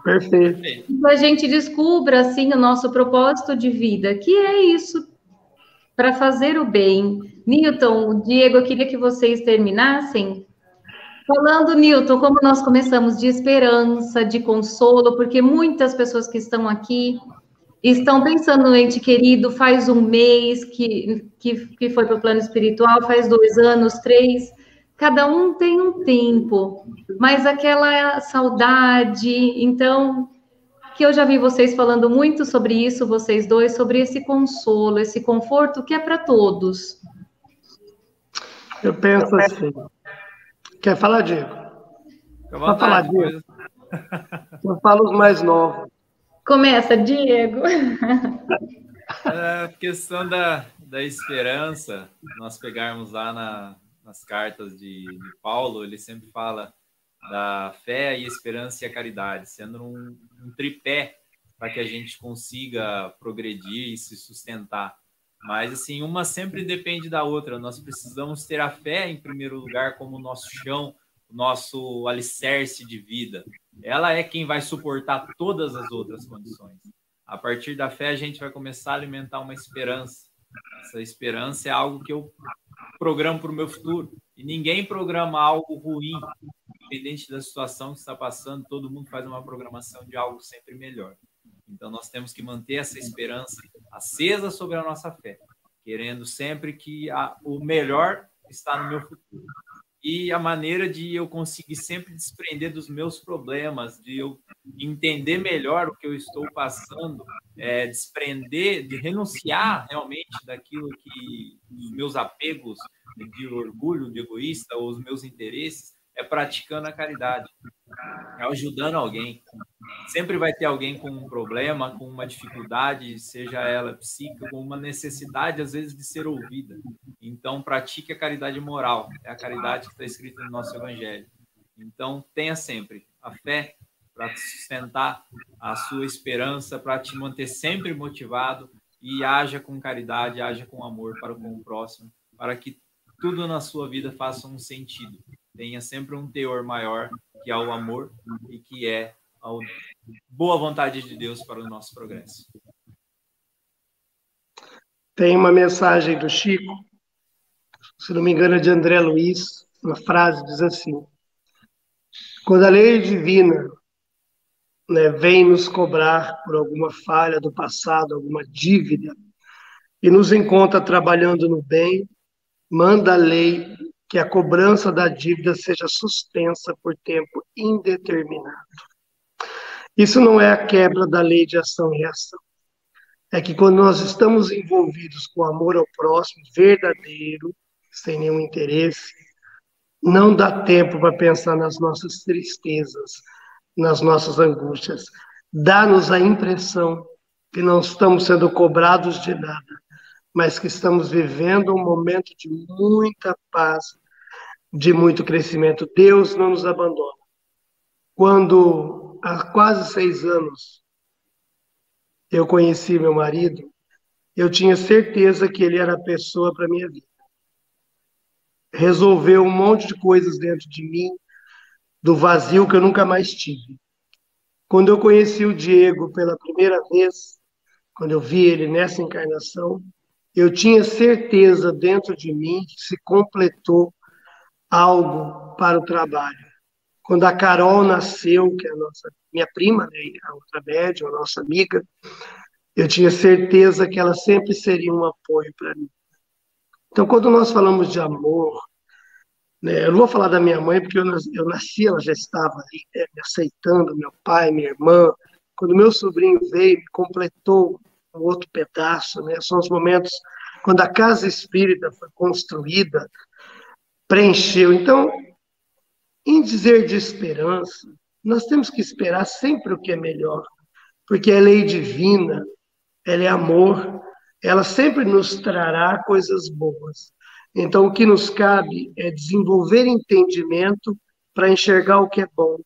Perfeito. Então a gente descubra, assim, o nosso propósito de vida, que é isso, para fazer o bem. Newton, Diego, eu queria que vocês terminassem falando, Newton, como nós começamos, de esperança, de consolo, porque muitas pessoas que estão aqui estão pensando no ente querido faz um mês que foi para o plano espiritual, faz 2 anos, 3. Cada um tem um tempo, mas aquela saudade. Então, que eu já vi vocês falando muito sobre isso, vocês dois, sobre esse consolo, esse conforto que é para todos. Eu penso assim. Quer falar, Diego? Pode falar, Diego. Eu falo os mais novos. Começa, Diego. A questão da esperança, nós pegarmos lá nas cartas de Paulo, ele sempre fala da fé, e esperança e a caridade, sendo um tripé para que a gente consiga progredir e se sustentar. Mas, assim, uma sempre depende da outra. Nós precisamos ter a fé, em primeiro lugar, como o nosso chão, o nosso alicerce de vida. Ela é quem vai suportar todas as outras condições. A partir da fé, a gente vai começar a alimentar uma esperança. Essa esperança é algo que eu programo para o meu futuro. E ninguém programa algo ruim. Independente da situação que está passando, todo mundo faz uma programação de algo sempre melhor. Então, nós temos que manter essa esperança acesa sobre a nossa fé, querendo sempre que o melhor está no meu futuro. E a maneira de eu conseguir sempre desprender dos meus problemas, de eu entender melhor o que eu estou passando, desprender, de renunciar realmente daquilo que os meus apegos de orgulho, de egoísta, ou os meus interesses, praticando a caridade, ajudando alguém. Sempre vai ter alguém com um problema, com uma dificuldade, seja ela psíquica, com uma necessidade, às vezes, de ser ouvida. Então, pratique a caridade moral. É a caridade que está escrita no nosso Evangelho. Então, tenha sempre a fé para sustentar a sua esperança, para te manter sempre motivado, e haja com caridade, haja com amor para com o próximo, para que tudo na sua vida faça um sentido. tenha sempre um teor maior, que é o amor e que é a boa vontade de Deus para o nosso progresso. Tem uma mensagem do Chico, se não me engano, é de André Luiz, uma frase diz assim: quando a lei divina, né, vem nos cobrar por alguma falha do passado, alguma dívida, e nos encontra trabalhando no bem, manda a lei que a cobrança da dívida seja suspensa por tempo indeterminado. Isso não é a quebra da lei de ação e reação. É que quando nós estamos envolvidos com amor ao próximo, verdadeiro, sem nenhum interesse, não dá tempo para pensar nas nossas tristezas, nas nossas angústias. Dá-nos a impressão que não estamos sendo cobrados de nada, mas que estamos vivendo um momento de muita paz, de muito crescimento. Deus não nos abandona. Quando, há quase 6 anos, eu conheci meu marido, eu tinha certeza que ele era a pessoa para a minha vida. Resolveu um monte de coisas dentro de mim, do vazio que eu nunca mais tive. Quando eu conheci o Diego pela primeira vez, quando eu vi ele nessa encarnação, eu tinha certeza dentro de mim que se completou algo para o trabalho. Quando a Carol nasceu, que é a minha prima, né, a outra médium, a nossa amiga, eu tinha certeza que ela sempre seria um apoio para mim. Então, quando nós falamos de amor, né, eu não vou falar da minha mãe, porque eu nasci, ela já estava ali, né, me aceitando, meu pai, minha irmã. Quando meu sobrinho veio, me completou um outro pedaço, né? São os momentos quando a casa espírita foi construída, preencheu. Então, em dizer de esperança, nós temos que esperar sempre o que é melhor, porque é lei divina, ela é amor, ela sempre nos trará coisas boas. Então, o que nos cabe é desenvolver entendimento para enxergar o que é bom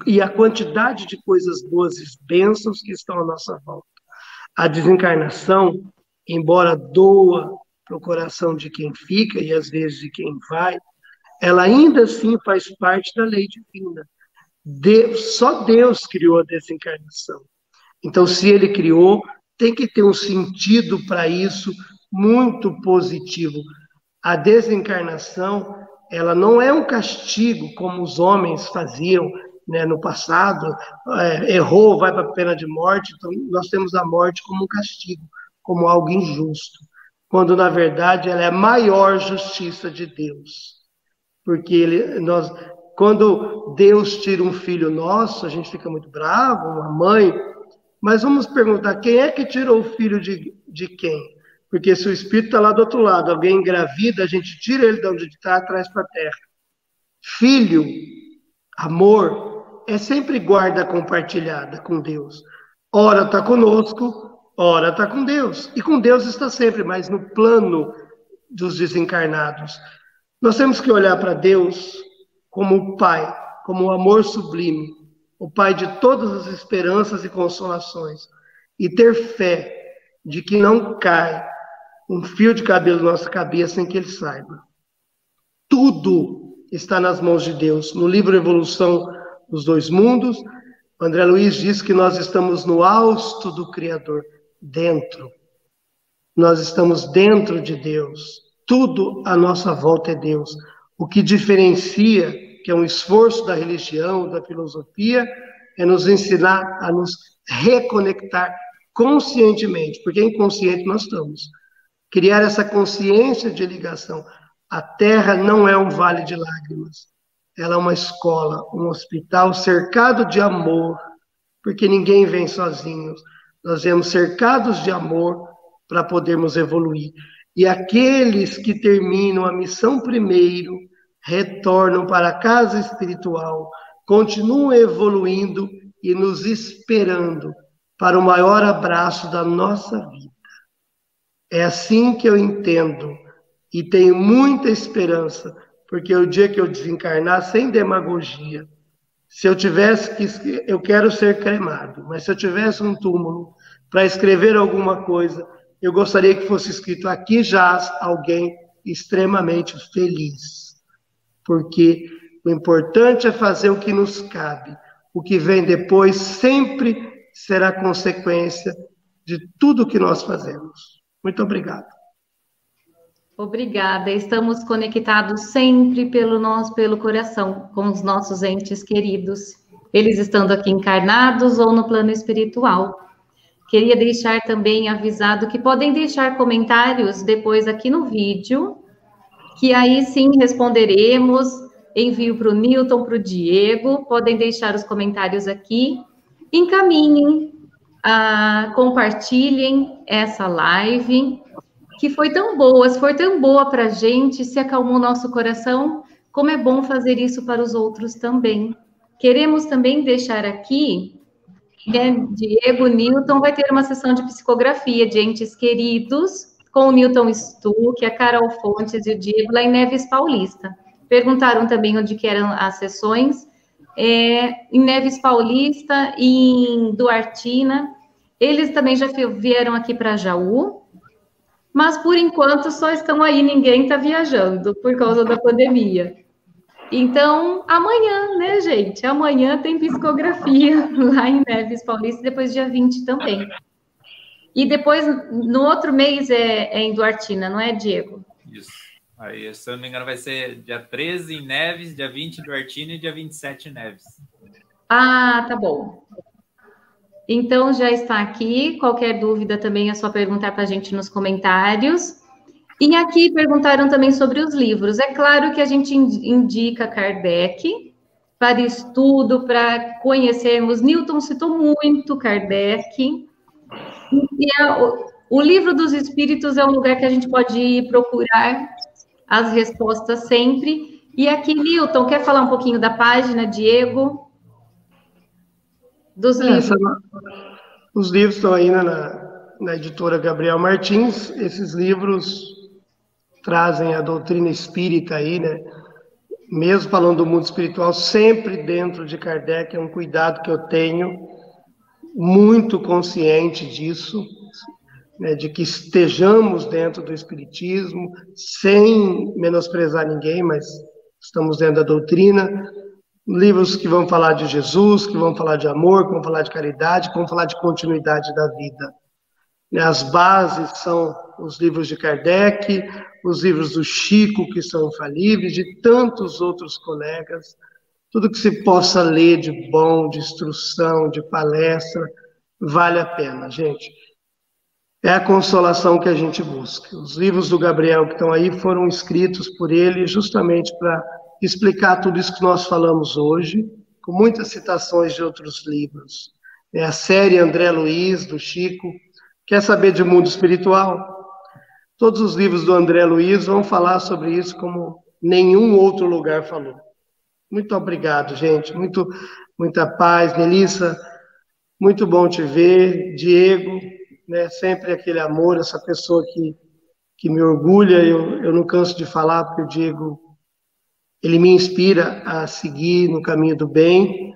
e a quantidade de coisas boas e bênçãos que estão à nossa volta. A desencarnação, embora doa para o coração de quem fica e às vezes de quem vai, ela ainda assim faz parte da lei divina. Só Deus criou a desencarnação. Então, se ele criou, tem que ter um sentido para isso muito positivo. A desencarnação, ela não é um castigo como os homens faziam, né, no passado, errou, vai para a pena de morte. Então, nós temos a morte como um castigo, como algo injusto, quando, na verdade, ela é a maior justiça de Deus. Porque quando Deus tira um filho nosso, a gente fica muito bravo, uma mãe, mas vamos perguntar, quem é que tirou o filho de quem? Porque se o espírito está lá do outro lado, alguém engravida, a gente tira ele de onde está, traz para a terra. Filho, amor, é sempre guarda compartilhada com Deus. Ora está conosco, ora está com Deus. E com Deus está sempre, mas no plano dos desencarnados. Nós temos que olhar para Deus como o Pai, como o amor sublime, o Pai de todas as esperanças e consolações, e ter fé de que não cai um fio de cabelo na nossa cabeça sem que Ele saiba. Tudo está nas mãos de Deus. No livro Evolução dos Dois Mundos, André Luiz diz que nós estamos no hausto do Criador, dentro. Nós estamos dentro de Deus. Tudo à nossa volta é Deus. O que diferencia, que é um esforço da religião, da filosofia, é nos ensinar a nos reconectar conscientemente, porque inconsciente nós estamos. Criar essa consciência de ligação. A Terra não é um vale de lágrimas. Ela é uma escola, um hospital cercado de amor, porque ninguém vem sozinho. Nós viemos cercados de amor para podermos evoluir. E aqueles que terminam a missão primeiro, retornam para a casa espiritual, continuam evoluindo e nos esperando para o maior abraço da nossa vida. É assim que eu entendo e tenho muita esperança, porque o dia que eu desencarnar, sem demagogia, se eu tivesse que... Eu quero ser cremado, mas se eu tivesse um túmulo para escrever alguma coisa, eu gostaria que fosse escrito: aqui jaz alguém extremamente feliz. porque o importante é fazer o que nos cabe. O que vem depois sempre será consequência de tudo que nós fazemos. Muito obrigado. Obrigada. Estamos conectados sempre pelo coração, com os nossos entes queridos, eles estando aqui encarnados ou no plano espiritual. Queria deixar também avisado que podem deixar comentários depois aqui no vídeo, que aí sim responderemos. Envio para o Newton, para o Diego, podem deixar os comentários aqui, encaminhem, compartilhem essa live, que foi tão boa, se for tão boa para a gente, se acalmou nosso coração, como é bom fazer isso para os outros também. Queremos também deixar aqui, né, Diego, Newton, vai ter uma sessão de psicografia de entes queridos, com o Newton Stuck, a Carol Fontes e o Diego, lá em Neves Paulista. Perguntaram também onde que eram as sessões, em Neves Paulista e em Duartina. Eles também já vieram aqui para Jaú, mas por enquanto só estão aí, ninguém está viajando por causa da pandemia. Então, amanhã, né, gente? Amanhã tem psicografia lá em Neves Paulista, depois dia 20 também. E depois, no outro mês, é em Duartina, não é, Diego? Isso. Aí, se eu não me engano, vai ser dia 13 em Neves, dia 20 em Duartina e dia 27 em Neves. Ah, tá bom. Então, já está aqui. Qualquer dúvida também é só perguntar para a gente nos comentários. E aqui perguntaram também sobre os livros. É claro que a gente indica Kardec para estudo, para conhecermos. Newton citou muito Kardec. E o Livro dos Espíritos é um lugar que a gente pode ir procurar as respostas sempre. E aqui, Newton, quer falar um pouquinho da página, Diego? Dos livros. Os livros estão aí na editora Gabriel Martins. Esses livros trazem a doutrina espírita aí, né? Mesmo falando do mundo espiritual, sempre dentro de Kardec, é um cuidado que eu tenho, muito consciente disso, né, de que estejamos dentro do espiritismo, sem menosprezar ninguém, mas estamos dentro da doutrina. Livros que vão falar de Jesus, que vão falar de amor, que vão falar de caridade, que vão falar de continuidade da vida. As bases são os livros de Kardec, os livros do Chico, que são infalíveis, de tantos outros colegas. Tudo que se possa ler de bom, de instrução, de palestra, vale a pena, gente. É a consolação que a gente busca. Os livros do Gabriel que estão aí foram escritos por ele justamente para explicar tudo isso que nós falamos hoje, com muitas citações de outros livros. É a série André Luiz, do Chico. Quer saber de mundo espiritual? Todos os livros do André Luiz vão falar sobre isso como nenhum outro lugar falou. Muito obrigado, gente. Muita paz. Melissa, muito bom te ver. Diego, né, sempre aquele amor, essa pessoa que me orgulha. Eu não canso de falar, porque o Diego, ele me inspira a seguir no caminho do bem,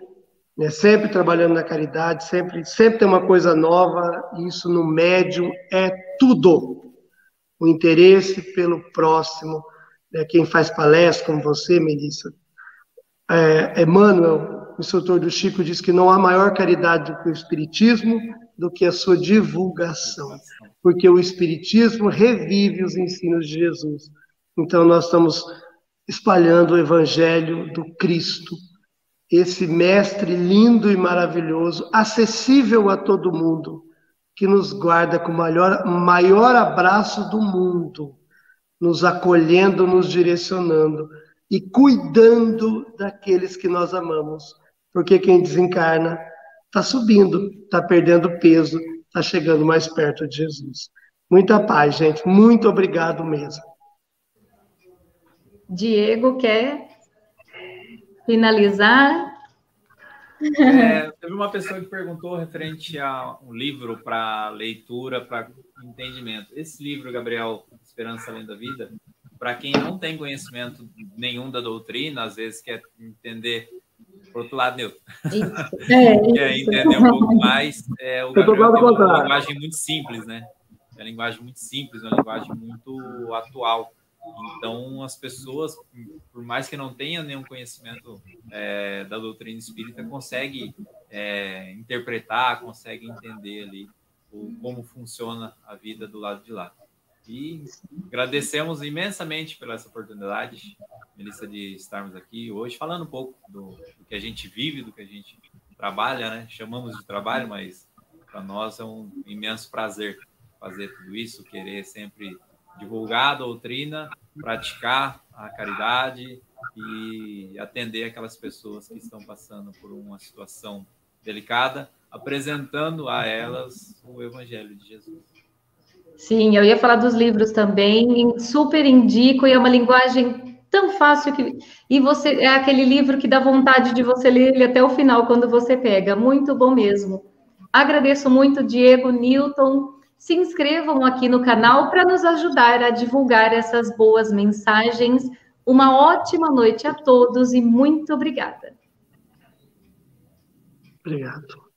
né, sempre trabalhando na caridade, sempre tem uma coisa nova. Isso no médium é tudo. O interesse pelo próximo, né, quem faz palestra, como você, Melissa. Emmanuel, o instrutor do Chico, diz que não há maior caridade do que o Espiritismo, do que a sua divulgação, porque o Espiritismo revive os ensinos de Jesus. Então, nós estamos espalhando o Evangelho do Cristo, esse mestre lindo e maravilhoso, acessível a todo mundo, que nos guarda com o maior abraço do mundo, nos acolhendo, nos direcionando e cuidando daqueles que nós amamos. Porque quem desencarna está subindo, está perdendo peso, está chegando mais perto de Jesus. Muita paz, gente. Muito obrigado mesmo. Diego, quer finalizar? Teve uma pessoa que perguntou referente a um livro para leitura, para entendimento. Esse livro, Gabriel, Esperança Além da Vida, para quem não tem conhecimento nenhum da doutrina, às vezes quer entender, por outro lado, Newton, quer entender um pouco mais, o Gabriel tem uma linguagem muito simples, né? É uma linguagem muito simples, uma linguagem muito atual. Então, as pessoas, por mais que não tenham nenhum conhecimento da doutrina espírita, conseguem interpretar, conseguem entender ali como funciona a vida do lado de lá. E agradecemos imensamente pela essa oportunidade, Melissa, de estarmos aqui hoje, falando um pouco do que a gente vive, do que a gente trabalha, né? Chamamos de trabalho, mas para nós é um imenso prazer fazer tudo isso, querer sempre divulgar a doutrina, praticar a caridade e atender aquelas pessoas que estão passando por uma situação delicada, apresentando a elas o Evangelho de Jesus. Sim, eu ia falar dos livros também, super indico, e é uma linguagem tão fácil e você é aquele livro que dá vontade de você ler ele até o final quando você pega, muito bom mesmo. Agradeço muito, Diego, Newton. Se inscrevam aqui no canal para nos ajudar a divulgar essas boas mensagens. Uma ótima noite a todos e muito obrigada. Obrigado.